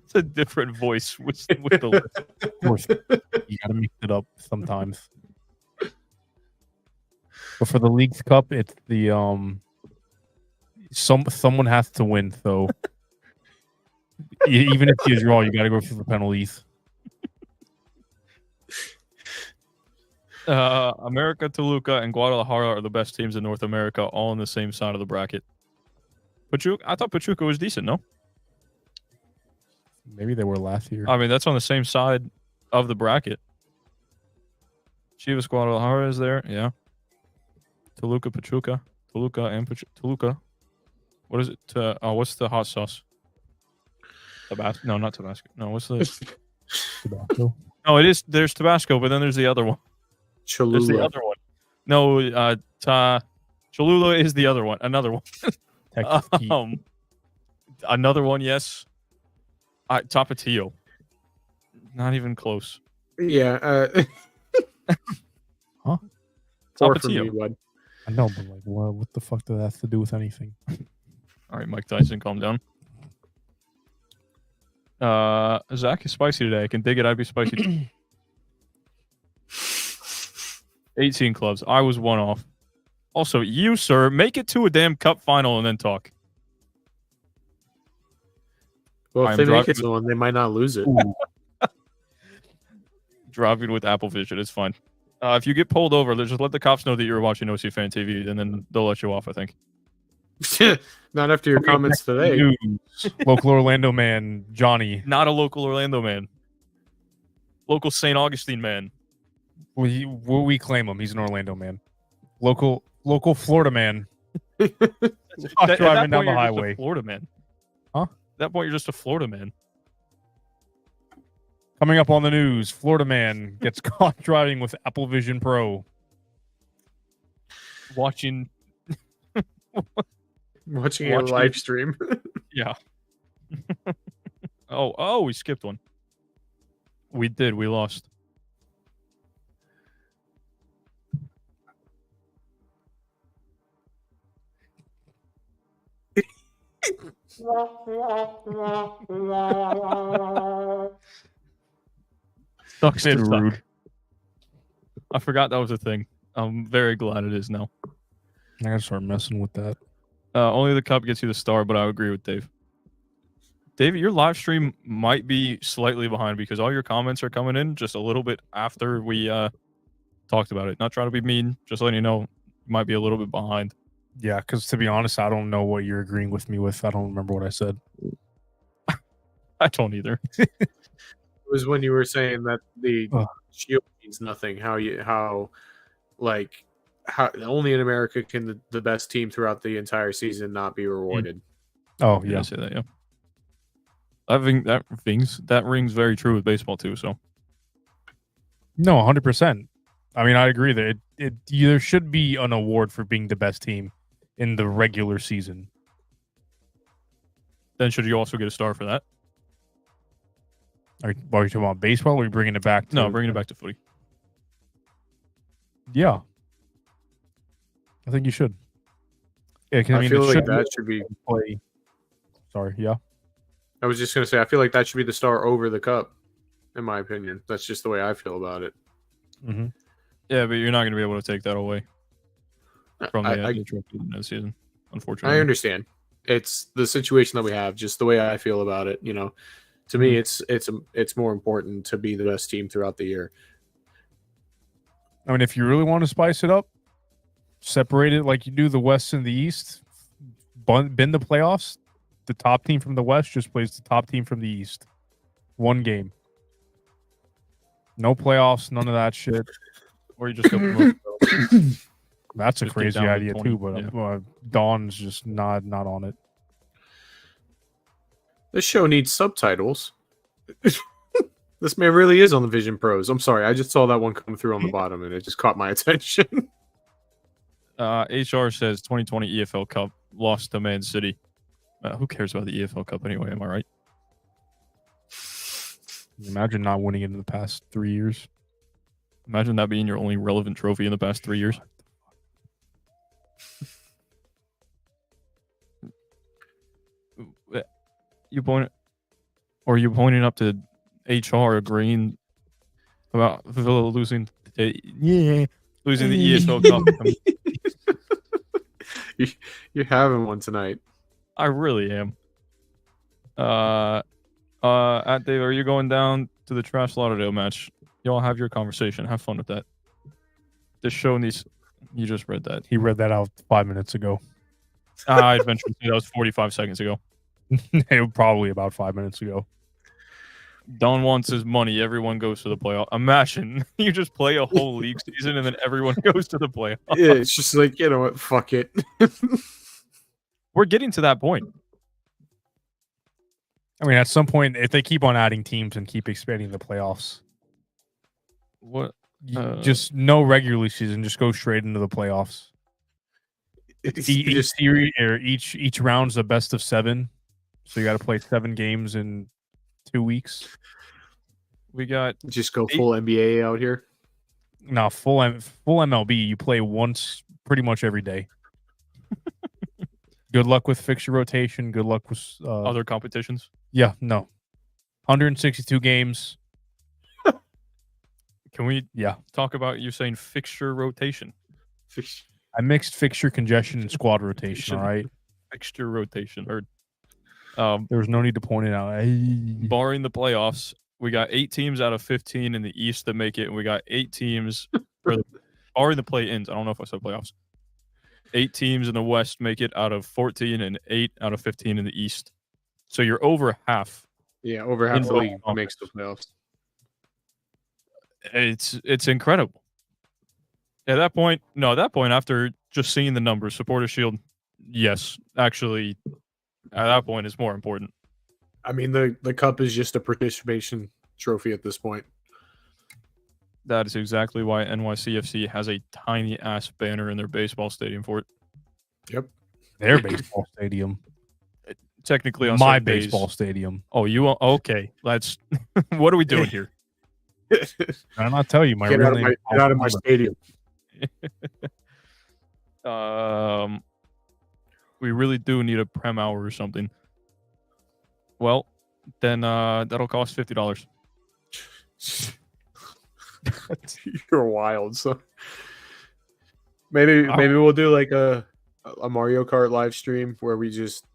It's a different voice with the list. Of course, you gotta mix it up sometimes. But for the League's Cup, it's the someone has to win. So even if you draw, you gotta go through the penalties. America, Toluca, and Guadalajara are the best teams in North America, all on the same side of the bracket. I thought Pachuca was decent, no? Maybe they were last year. I mean, that's on the same side of the bracket. Chivas Guadalajara is there, yeah. Toluca, Pachuca. Toluca and Toluca. What is it? What's the hot sauce? Tabasco? No, not Tabasco. No, what's the... Tabasco. No, it is. There's Tabasco, but then there's the other one. There's the Cholula. other one. No, Cholula is the other one. Another one. Texas Heat. Another one, yes. Tapatio. Not even close. Yeah. Huh? Four for me, Tapatio. bud. I know, but like, what the fuck does that have to do with anything? All right, Mike Tyson, calm down. Zach is spicy today. I can dig it. I'd be spicy too. 18 clubs. I was one off. Also, you, sir, make it to a damn cup final and then talk. Well, if I'm they make driving it to one, they might not lose it. driving with Apple Vision. It's fine. If you get pulled over, just let the cops know that you're watching OCFTV, and then they'll let you off, I think. Not after your comments today. News. Local Orlando man, Johnny. Not a local Orlando man. Local St. Augustine man. We claim him. He's an Orlando man. Local Florida man. At that Driving down point, the you're just a highway. Florida man. Huh? At that point, you're just a Florida man. Coming up on the news, Florida man gets caught driving with Apple Vision Pro. Watching Watching a live stream. Yeah. we skipped one. We did. We lost. Sucks Bit to suck. rude. I forgot that was a thing. I'm very glad it is now. I gotta start messing with that. Only the cup gets you the star, but I agree with Dave. David, your live stream might be slightly behind because all your comments are coming in just a little bit after we talked about it. Not trying to be mean, just letting you know you might be a little bit behind. Yeah, because to be honest, I don't know what you're agreeing with me with. I don't remember what I said. I don't either. It was when you were saying that the shield means nothing. How only in America can the best team throughout the entire season not be rewarded. Oh Yeah, yeah. I say that. Yeah, that rings very true with baseball too. So No, 100%. I mean, I agree that there should be an award for being the best team in the regular season. then should you also get a star for that? Are you talking about baseball? Or are we bringing it back? To, No, bringing it back to footy. Yeah, I think you should. Yeah, 'cause, I feel it like should that should be. play. Sorry, yeah. I was just gonna say I feel like that should be the star over the cup, in my opinion. That's just the way I feel about it. Mm-hmm. Yeah, but you're not going to be able to take that away from the I trophy in the season, unfortunately. I understand. It's the situation that we have, just the way I feel about it. To me, it's more important to be the best team throughout the year. I mean, if you really want to spice it up, separate it like you do the West and the East. Bend the playoffs. The top team from the West just plays the top team from the East. One game. No playoffs, none of that shit. Or you just go promote. That's a Just get crazy down to idea 20, too, but Dawn's just not on it. This show needs subtitles. This man really is on the Vision Pros. I'm sorry, I just saw that one come through on the bottom and it just caught my attention. HR says 2020 EFL Cup lost to Man City. Who cares about the EFL Cup anyway? Am I right? Imagine not winning it in the past 3 years. Imagine that being your only relevant trophy in the past 3 years. You pointing up to HR agreeing about Villa losing the ESL Cup. You're having one tonight. I really am. At Dave, are you going down to the Trash Lauderdale match? Y'all have your conversation. Have fun with that. This show needs. You just read that. He read that out 5 minutes ago. I'd venture to say that was 45 seconds ago. Probably about 5 minutes ago. Don wants his money. Everyone goes to the playoff. Imagine you just play a whole league season and then everyone goes to the playoff. Yeah, it's just like, you know what? Fuck it. We're getting to that point. I mean, at some point, if they keep on adding teams and keep expanding the playoffs, What? just no regular season, just go straight into the playoffs. Each series or each round's a best of 7, so you got to play 7 games in 2 weeks. We got just go full NBA out here. No, full MLB. You play once pretty much every day. Good luck with fixture rotation. Good luck with other competitions. Yeah, no. 162 games. Can we Yeah. talk about you saying fixture rotation? I mixed fixture congestion and squad rotation, all right? Fixture rotation. Or There was no need to point it out. Hey. Barring the playoffs, we got 8 teams out of 15 in the East that make it, and we got 8 teams for the barring the play-ins. I don't know if I said playoffs. 8 teams in the West make it out of 14, and 8 out of 15 in the East. So you're over half. Yeah, over half In the both league makes the playoffs. It's incredible. At that point, after just seeing the numbers, Supporter Shield, yes, actually, at that point, it's more important. I mean, the cup is just a participation trophy at this point. That is exactly why NYCFC has a tiny ass banner in their baseball stadium for it. Yep. Their baseball stadium. Technically, on My certain days- baseball stadium. Oh, okay. Let's. What are we doing here? I'm not telling you my Get real out of name. my, get out of my stadium. We really do need a prem hour or something. Well, then that'll cost $50. You're wild. So maybe we'll do like a Mario Kart live stream where we just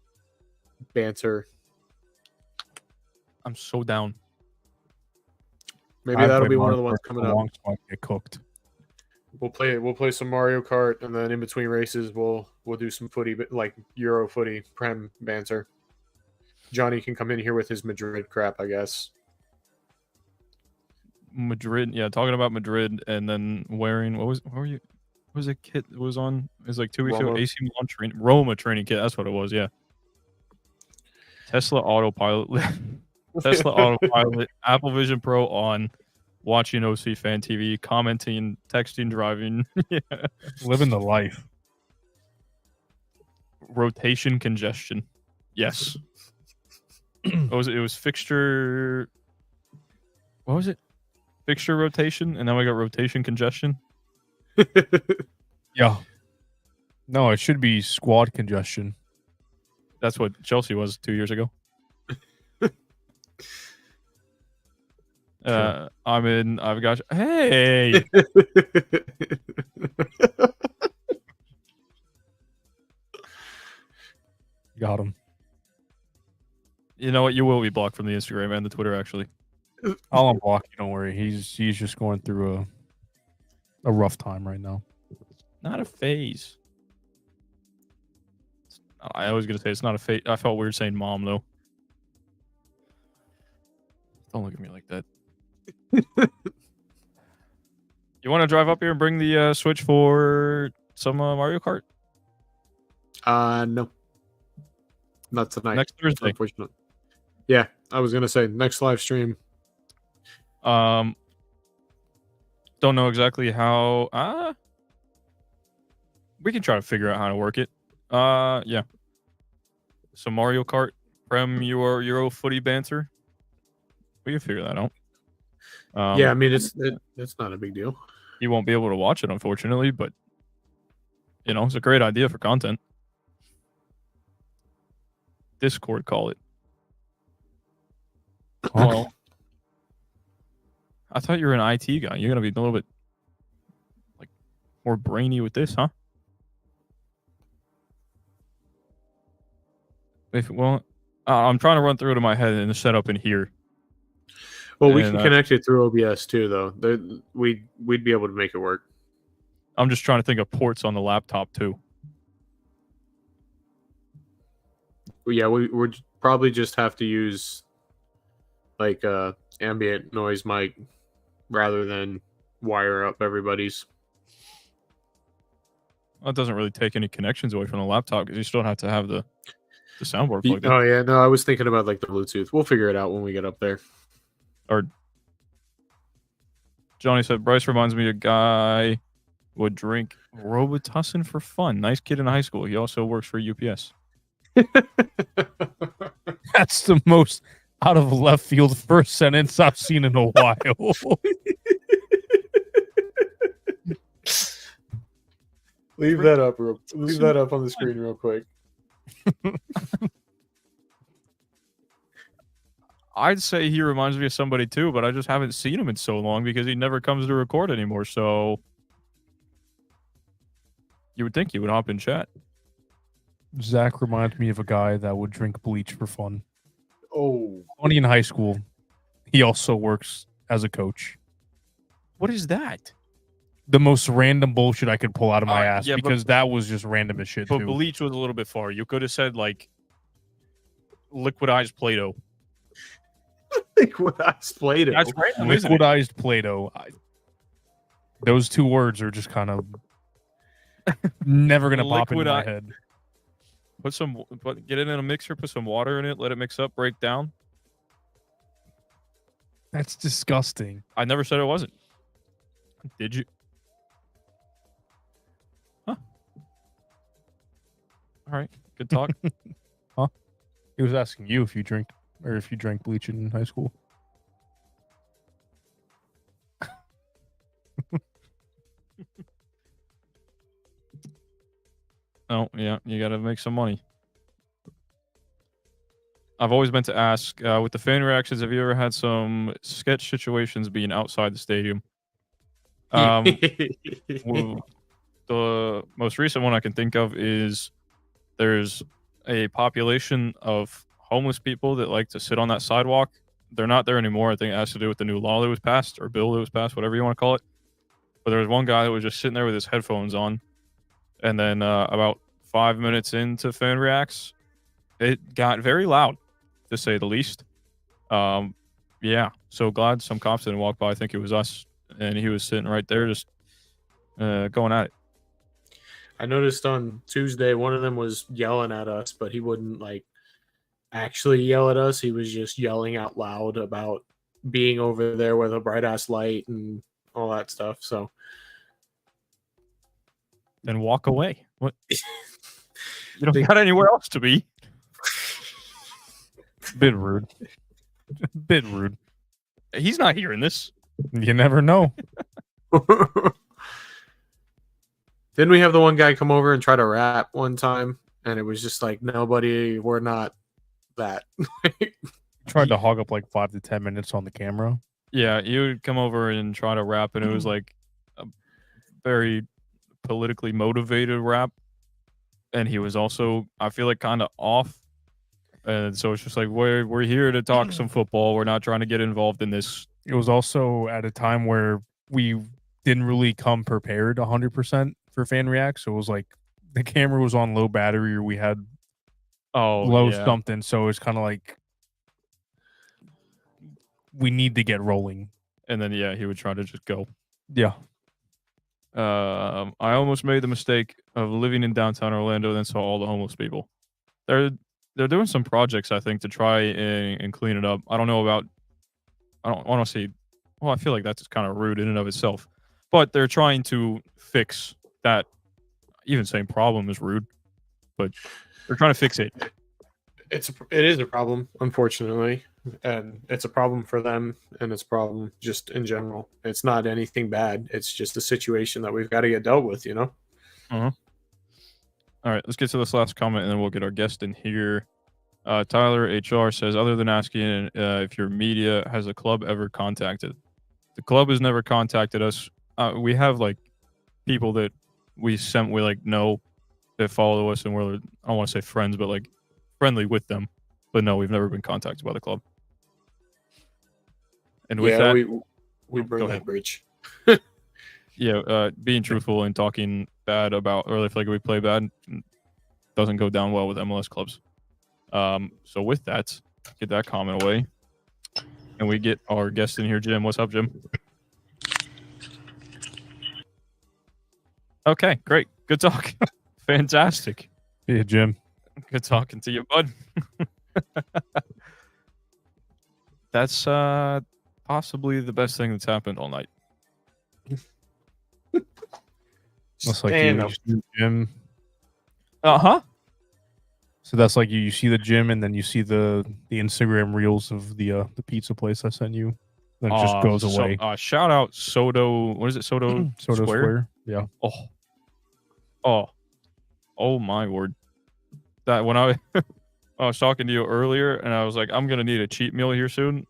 banter. I'm so down. Maybe that'll be one of the ones coming up. So I get cooked. We'll play some Mario Kart, and then in between races we'll do some footy, like Euro footy prem banter. Johnny can come in here with his Madrid crap, I guess. Madrid, yeah, talking about Madrid, and then wearing what was a kit that was on? It was like 2 weeks ago. Roma. AC Milan Roma training kit. That's what it was. Yeah. Tesla autopilot, Apple Vision Pro on, watching OC Fan TV, commenting, texting, driving. Yeah. Living the life. Rotation congestion. Yes. It was fixture. What was it? Fixture rotation, and then we got rotation congestion. Yeah. No, it should be squad congestion. That's what Chelsea was 2 years ago. I've got. Hey, Got him. you know what? You will be blocked from the Instagram and the Twitter. Actually, I'll unblock you. Don't worry. He's just going through a rough time right now. not a phase. I was gonna say it's not a phase. I felt weird saying mom though. Don't look at me like that. You want to drive up here and bring the Switch for some Mario Kart No. Not tonight. next Thursday? Unfortunately. Yeah, I was gonna say next live stream. Don't know exactly how. We can try to figure out how to work it. Yeah. So Mario Kart, Prem, Euro footy banter. We can figure that out. Yeah, I mean it's not a big deal. You won't be able to watch it, unfortunately, but you know, it's a great idea for content. Discord, call it. Well, I thought you were an IT guy. You're gonna be a little bit like more brainy with this, huh? I'm trying to run through it in my head and the setup in here. Well, we And, can connect it through OBS too, though. We'd be able to make it work. I'm just trying to think of ports on the laptop too. But yeah, we'd probably just have to use like ambient noise mic rather than wire up everybody's. Well, it doesn't really take any connections away from the laptop because you still have to have the soundboard plugged in. Oh yeah, no, I was thinking about like the Bluetooth. We'll figure it out when we get up there. Or Johnny said, Bryce reminds me of a guy would drink Robitussin for fun. Nice kid in high school. He also works for UPS. That's the most out of left field first sentence I've seen in a while. Leave that up on the screen real quick. I'd say he reminds me of somebody too, but I just haven't seen him in so long because he never comes to record anymore. So you would think he would hop in chat. Zach reminds me of a guy that would drink bleach for fun. Oh, Funny in high school. He also works as a coach. What is that? The most random bullshit I could pull out of my ass yeah, but- because that was just random as shit But too. bleach was a little bit far. You could have said like liquidized Play-Doh. liquidized Play-Doh. That's random, isn't it? Liquidized Play-Doh. Those two words are just kind of never gonna pop into my Liquidi- head. Get it in a mixer, put some water in it, let it mix up, break down. That's disgusting. I never said it wasn't. Did you? Huh. All right. Good talk. He was asking you if you drink or if you drank bleach in high school. Oh, yeah. You got to make some money. I've always meant to ask, with the fan reactions, have you ever had some sketch situations being outside the stadium? Well, the most recent one I can think of is there's a population of homeless people that like to sit on that sidewalk. They're not there anymore. I think it has to do with the new law that was passed or bill that was passed, whatever you want to call it. But there was one guy that was just sitting there with his headphones on. And then about 5 minutes into fan reacts, it got very loud, to say the least. Yeah, so glad some cops didn't walk by. I think it was us. And he was sitting right there just going at it. I noticed on Tuesday one of them was yelling at us, but he wouldn't like actually yell at us. He was just yelling out loud about being over there with a bright ass light and all that stuff. So Then walk away. What? You don't got anywhere else to be. Bit rude. Bit rude. He's not hearing this. You never know. Didn't we have the one guy come over and try to rap one time? And it was just like, nobody, we're not that. Tried to hog up like 5 to 10 minutes on the camera. Yeah, he would come over and try to rap, and it was like a very politically motivated rap. And he was also, I feel like, kind of off. And so it's just like, we're here to talk some football. We're not trying to get involved in this. It was also at a time where we didn't really come prepared 100% for fan reacts. So it was like the camera was on low battery or we had low something. So it's kind of like we need to get rolling. And then, yeah, he would try to just go. Yeah. I almost made the mistake of living in downtown Orlando, then saw all the homeless people. They're doing some projects, I think, to try and clean it up. I don't want to say, well, I feel like that's kind of rude in and of itself. But they're trying to fix that. Even saying problem is rude, but they're trying to fix it. It is a problem, unfortunately. And it's a problem for them, and it's a problem just in general. It's not anything bad. It's just a situation that we've got to get dealt with, you know? Uh-huh. All right, let's get to this last comment, and then we'll get our guest in here. Tyler HR says, other than asking if your media has the club ever contacted, the club has never contacted us. We have like people that we like know that follow us, and we're, I don't want to say friends, but like friendly with them. But no, we've never been contacted by the club. And with that, we burn that ahead. bridge. Yeah, being truthful and talking bad about, or if like we play bad, doesn't go down well with MLS clubs. So with that, get that comment away, and we get our guest in here, Jim. What's up, Jim? Okay, great, good talk, fantastic. Yeah, Jim. Good talking to you, bud. That's possibly the best thing that's happened all night. That's like Stand you up. see the gym. Uh-huh. So that's like you see the gym and then you see the Instagram reels of the pizza place I sent you. Then it just goes away. Shout out Soto. What is it? Soto Square? Yeah. Oh my word. That when I was talking to you earlier and I was like, I'm gonna need a cheat meal here soon.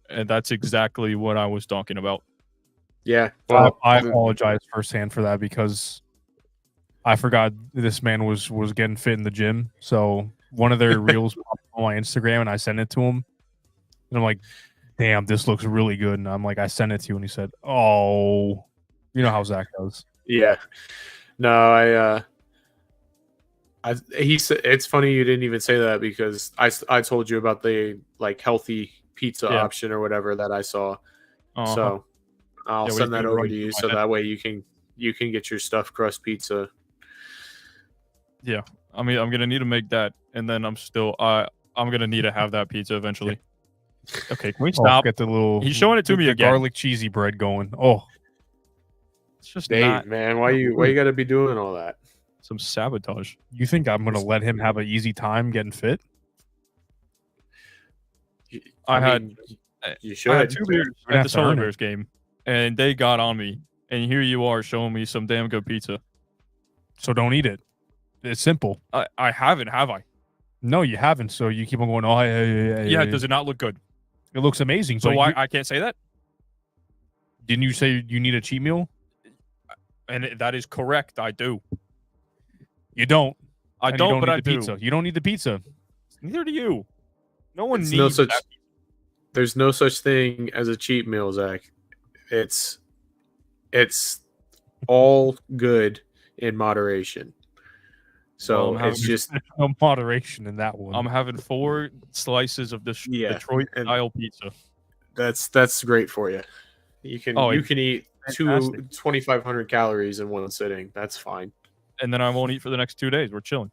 And that's exactly what I was talking about. Yeah. Well, I apologize firsthand for that because I forgot this man was getting fit in the gym. So one of their reels popped on my Instagram, and I sent it to him. And I'm like, "Damn, this looks really good." And I'm like, "I sent it to you," and he said, "Oh, you know how Zach does." Yeah. No, he said it's funny you didn't even say that because I told you about the like healthy pizza Yeah. option or whatever that I saw. Uh-huh. So I'll Yeah, we send that can over run to you through so my that way you can get your stuffed crust pizza. Yeah, I mean, I'm gonna need to make that, and then I'm gonna need to have that pizza eventually. Okay, can we Oh, stop? get the little. He's showing it to me the again. garlic cheesy bread going. Oh, It's just Dave, not man, why you got to be doing all that? some sabotage. you think I'm gonna let him have an easy time getting fit? I had mean, you I had should. 2 beers We're gonna at have the to Solar earn it. Bears game, and they got on me. And here you are showing me some damn good pizza. So don't eat it. It's simple. I haven't, have I? No, you haven't. So you keep on going. Oh, Yeah, does it not look good? It looks amazing. So but why you- I can't say that? didn't you say you need a cheat meal? And that is correct. I do. You don't. I And you don't, but need I the do. pizza. You don't need the pizza. Neither do you. No one It's needs no such. that. There's no such thing as a cheat meal, Zach. It's all good in moderation. So Well, I'm it's having- just No moderation in that one. I'm having 4 slices of this Yeah, Detroit and- style pizza. that's great for you. You can Oh, you can eat fantastic. 2,500 calories in one sitting. That's fine. And then I won't eat for the next 2 days. We're chilling.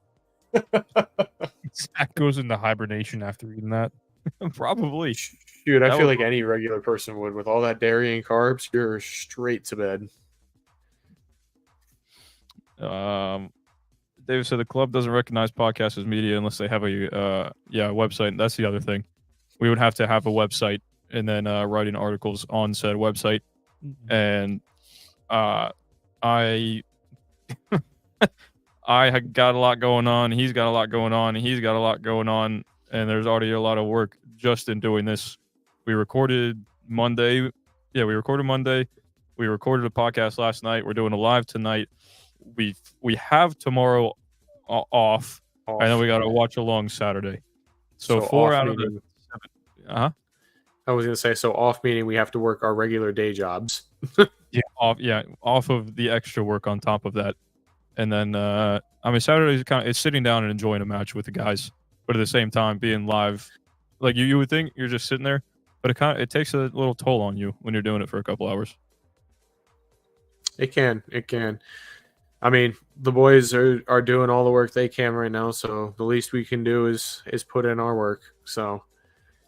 Zach goes into hibernation after eating that. Probably. Dude, I That feel would- like any regular person would. With all that dairy and carbs, you're straight to bed. David said the club doesn't recognize podcasts as media unless they have a website. That's the other thing. We would have to have a website and then writing articles on said website. And I I had got a lot going on. He's got a lot going on. And he's got a lot going on. And there's already a lot of work just in doing this. We recorded Monday. Yeah, we recorded Monday. We recorded a podcast last night. We're doing a live tonight. We have tomorrow off, and then we got to watch along Saturday. So 4 off out of the meaning- 7. I was gonna say so off meaning we have to work our regular day jobs. Off of the extra work on top of that. And then I mean Saturday's it's sitting down and enjoying a match with the guys, but at the same time being live. Like you would think you're just sitting there, but it takes a little toll on you when you're doing it for a couple hours. It can. I mean, the boys are doing all the work they can right now, so the least we can do is put in our work. So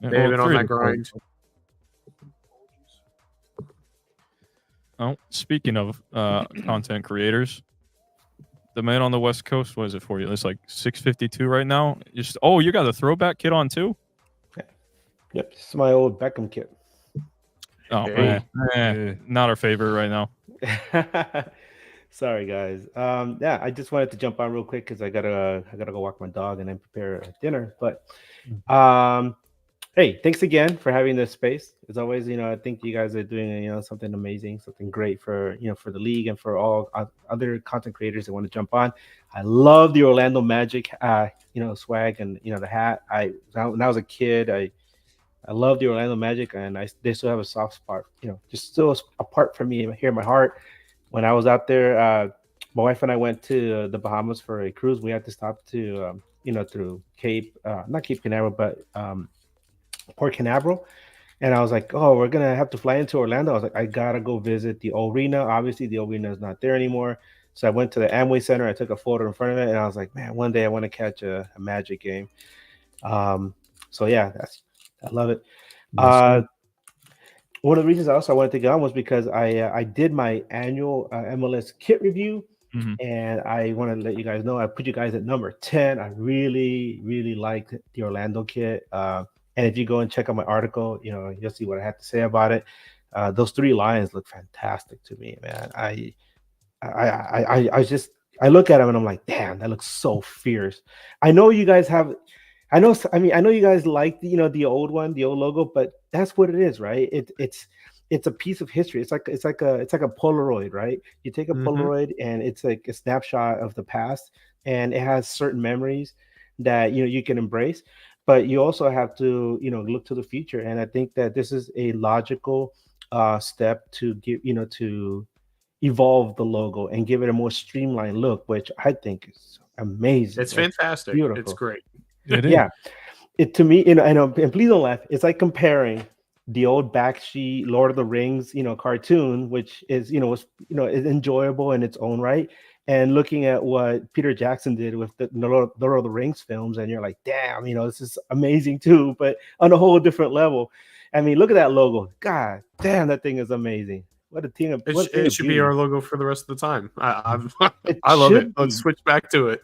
Yeah, they've been on 3 that of the grind. Oh, speaking of content creators, the man on the West Coast, what is it for you? It's like 6:52 right now. You got the throwback kit on too? Yep, this is my old Beckham kit. Oh Hey. man, not our favorite right now. Sorry, guys. Yeah, I just wanted to jump on real quick because I gotta go walk my dog and then prepare dinner. But hey, thanks again for having this space. As always, I think you guys are doing something amazing, something great for for the league and for all other content creators that want to jump on. I love the Orlando Magic swag and the hat. When I was a kid, I love the Orlando Magic, and they still have a soft spot, just still a part for me here in my heart. When I was out there, my wife and I went to the Bahamas for a cruise. We had to stop to, through not Cape Canaveral, but Port Canaveral. And I was like, oh, we're going to have to fly into Orlando. I was like, I got to go visit the arena. Obviously, the arena is not there anymore. So I went to the Amway Center. I took a photo in front of it, and I was like, man, one day I want to catch a Magic game. So yeah, I love it. One of the reasons I wanted to get on was because I did my annual MLS kit review, and I want to let you guys know I put you guys at number 10. I really, really liked the Orlando kit. And if you go and check out my article, you'll see what I have to say about it. Those 3 lions look fantastic to me, man. I look at them and I'm like, damn, that looks so fierce. I know you guys have. I know you guys like the old one, the old logo, but that's what it is, right? It's it's a piece of history. It's like a Polaroid, right? You take a Polaroid and it's like a snapshot of the past, and it has certain memories that you can embrace, but you also have to look to the future. And I think that this is a logical step to to evolve the logo and give it a more streamlined look, which I think is amazing. It's fantastic. Beautiful. It's great. It is. Yeah, it to me, I know, and please don't laugh. It's like comparing the old Bakshi Lord of the Rings, cartoon, which is, is enjoyable in its own right, and looking at what Peter Jackson did with the Lord of the Rings films, and you're like, damn, this is amazing too, but on a whole different level. I mean, look at that logo. God damn, that thing is amazing. What a team of It should be beauty. our logo for the rest of the time. I It love it. should Let's be. switch back to it.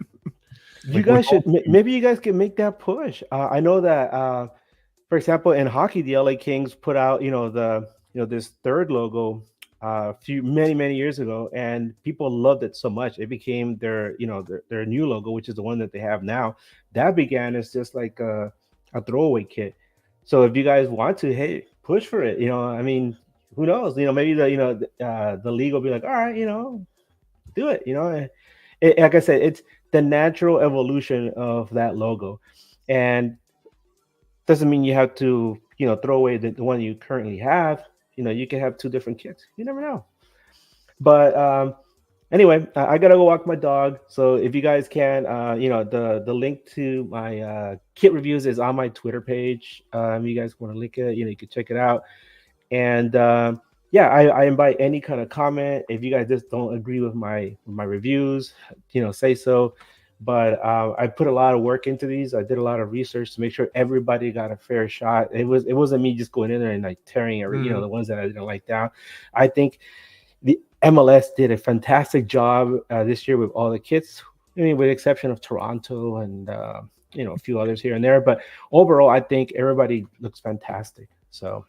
You guys should, maybe you guys can make that push. I know that, for example, in hockey, the LA Kings put out, this third logo many years ago, and people loved it so much. It became their new logo, which is the one that they have now. That began as just like a throwaway kit. So if you guys want to, hey, push for it. I mean, who knows? Maybe the league will be like, all right, do it. Like I said, it's the natural evolution of that logo, and doesn't mean you have to throw away the one you currently have. You can have two different kits. You never know. But anyway, I gotta go walk my dog. So if you guys can, the link to my kit reviews is on my Twitter page. You guys want to link it, you can check it out. And yeah, I invite any kind of comment. If you guys just don't agree with my reviews, say so. But I put a lot of work into these. I did a lot of research to make sure everybody got a fair shot. It wasn't me just going in there and like tearing every the ones that I didn't like down. I think the MLS did a fantastic job this year with all the kits. I mean, with the exception of Toronto and a few others here and there. But overall, I think everybody looks fantastic. So,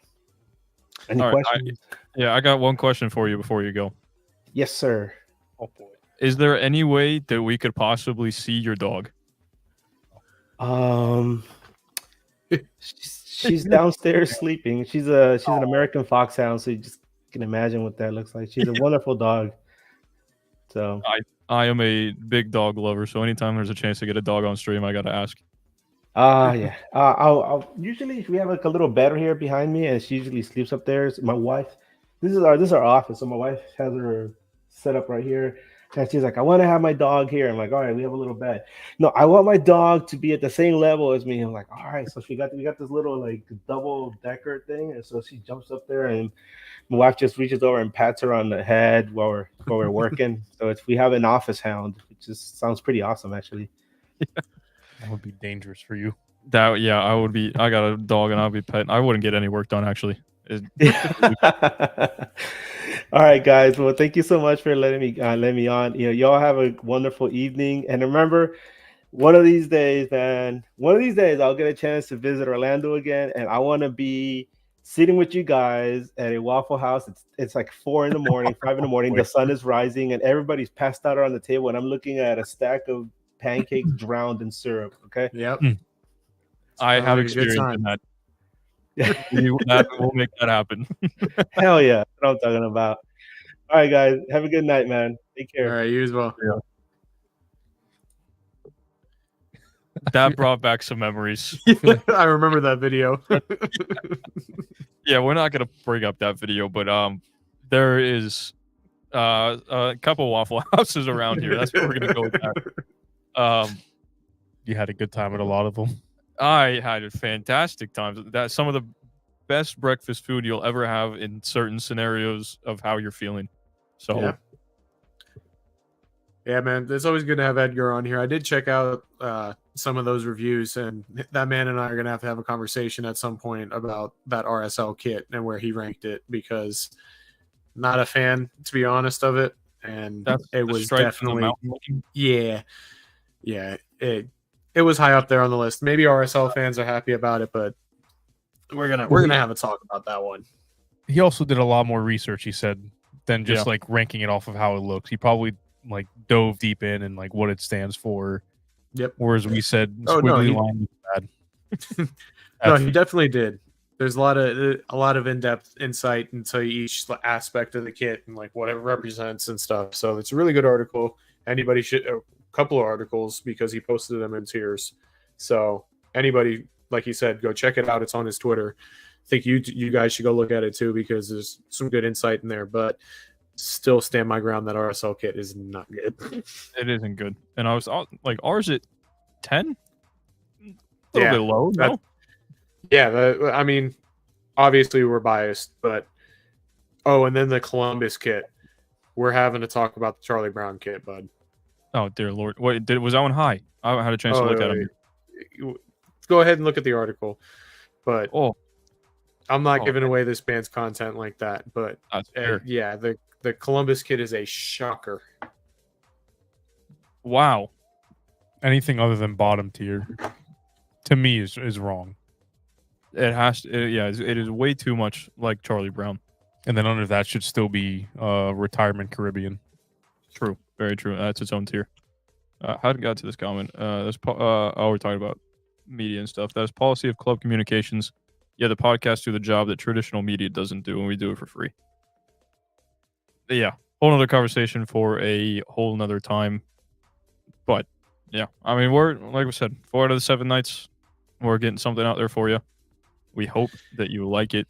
any questions? I got one question for you before you go. Yes, sir. Oh boy. Is there any way that we could possibly see your dog? She's downstairs sleeping. She's an American foxhound, so you just can imagine what that looks like. She's a wonderful dog. So I am a big dog lover, so anytime there's a chance to get a dog on stream, I gotta ask. Yeah. I'll usually we have like a little bed here behind me, and she usually sleeps up there. So my wife, this is our office. So my wife has her set up right here. And she's like, I want to have my dog here. I'm like, all right, we have a little bed. No, I want my dog to be at the same level as me. I'm like, all right. So we got this little like double decker thing, and so she jumps up there, and my wife just reaches over and pats her on the head while we're working. So we have an office hound, which just sounds pretty awesome, actually. That would be dangerous for you. I would be. I got a dog and I'll be petting. I wouldn't get any work done actually. All right, guys. Well, thank you so much for letting me on. Y'all have a wonderful evening, and remember, one of these days, I'll get a chance to visit Orlando again, and I want to be sitting with you guys at a Waffle House. It's like 4 in the morning, 5 in the morning. The sun is rising, and everybody's passed out on the table, and I'm looking at a stack of pancakes drowned in syrup. Okay. Yep. I have like a good experience time. in that. We'll make that happen. Hell yeah. That's what I'm talking about. All right, guys. Have a good night, man. Take care. All right, you as well. That brought back some memories. I remember that video. Yeah, we're not gonna bring up that video, but there is a couple Waffle Houses around here. That's what we're gonna go with that. You had a good time at a lot of them. I had a fantastic time. That's some of the best breakfast food you'll ever have in certain scenarios of how you're feeling. So yeah, man, it's always good to have Edgar on here. I did check out some of those reviews, and that man and I are going to have a conversation at some point about that RSL kit and where he ranked it, because not a fan, to be honest, of it. And it was definitely, it was high up there on the list. Maybe RSL fans are happy about it, but we're gonna have a talk about that one. He also did a lot more research, he said, than just like ranking it off of how it looks. He probably like dove deep in and like what it stands for. Yep. Whereas we said line is bad. No, he definitely did. There's a lot of in-depth insight into each aspect of the kit and like what it represents and stuff. So it's a really good article. Anybody should a couple of articles because he posted them in tiers. So anybody, like he said, go check it out. It's on his Twitter. I think you guys should go look at it too because there's some good insight in there. But still stand my ground that RSL kit is not good. It isn't good. And I was like, ours at 10? A little bit low, no? Yeah, I mean, obviously we're biased, but and then the Columbus kit. We're having to talk about the Charlie Brown kit, bud. Oh dear Lord! Wait, was that one high? I haven't had a chance to look at it. Go ahead and look at the article, but I'm not Oh, giving away this band's content like that. But that's fair. yeah, the Columbus kit is a shocker. Wow. Anything other than bottom tier, to me, is wrong. It has to. It is way too much like Charlie Brown. And then under that should still be Retirement Caribbean. True. Very true. That's its own tier. How did it got to this comment? We're talking about media and stuff. That's policy of club communications. Yeah, the podcasts do the job that traditional media doesn't do, and we do it for free. But yeah, whole nother conversation for a whole nother time. But yeah, I mean, we're, like we said, 4 out of the 7 nights, we're getting something out there for you. We hope that you like it.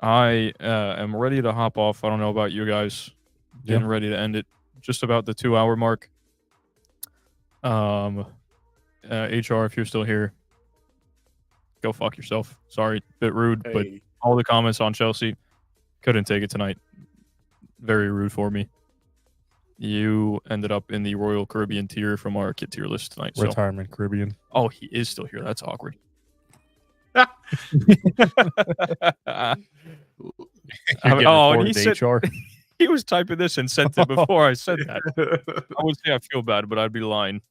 I am ready to hop off. I don't know about you guys. Getting ready to end it. Just about the 2-hour mark. HR, if you're still here, go fuck yourself. Sorry, bit rude, but all the comments on Chelsea, couldn't take it tonight. Very rude for me. You ended up in the Royal Caribbean tier from our kit tier list tonight. Retirement Caribbean. Oh, he is still here. That's awkward. And he said HR. he was typing this and sent it before I said that. I would say I feel bad, but I'd be lying.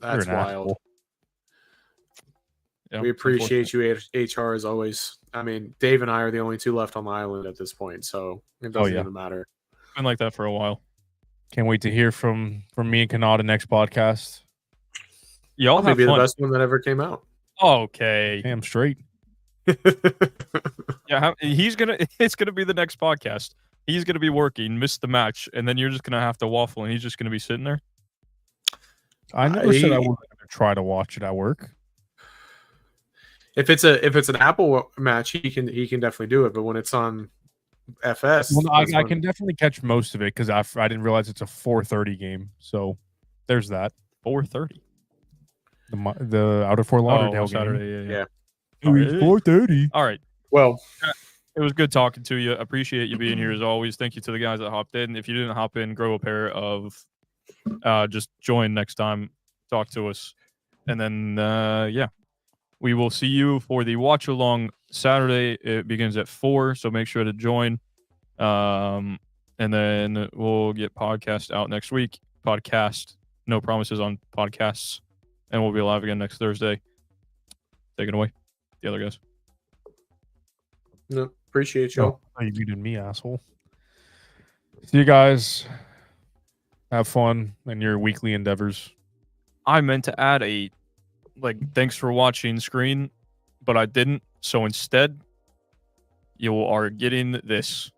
That's wild. Asshole. Yeah, We appreciate you, HR, as always. I mean, Dave and I are the only 2 left on the island at this point, so it doesn't even matter. It's been like that for a while. Can't wait to hear from me and Kanata next podcast. Y'all Maybe have the fun. best one that ever came out. Okay. Damn straight. Yeah, it's gonna be the next podcast. He's gonna be working, miss the match, and then you're just gonna have to waffle, and he's just gonna be sitting there. I never said I wasn't going to try to watch it at work. If it's an Apple match, he can definitely do it. But when it's on FS, Well, I can definitely catch most of it because I didn't realize it's a 4:30 game. So there's that. 4:30. The Outer Fort Lauderdale game. Saturday. Yeah. All right. 4:30. All right. Well, it was good talking to you. Appreciate you being here as always. Thank you to the guys that hopped in. If you didn't hop in, grow a pair of. Just join next time. Talk to us, and then we will see you for the watch along Saturday. It begins at 4, so make sure to join. And then we'll get podcast out next week. Podcast, no promises on podcasts, and we'll be live again next Thursday. Take it away, the other guys. No, appreciate y'all. Oh, you muted me, asshole. See you guys. Have fun in your weekly endeavors. I meant to add a thanks for watching screen, but I didn't. So instead, you are getting this.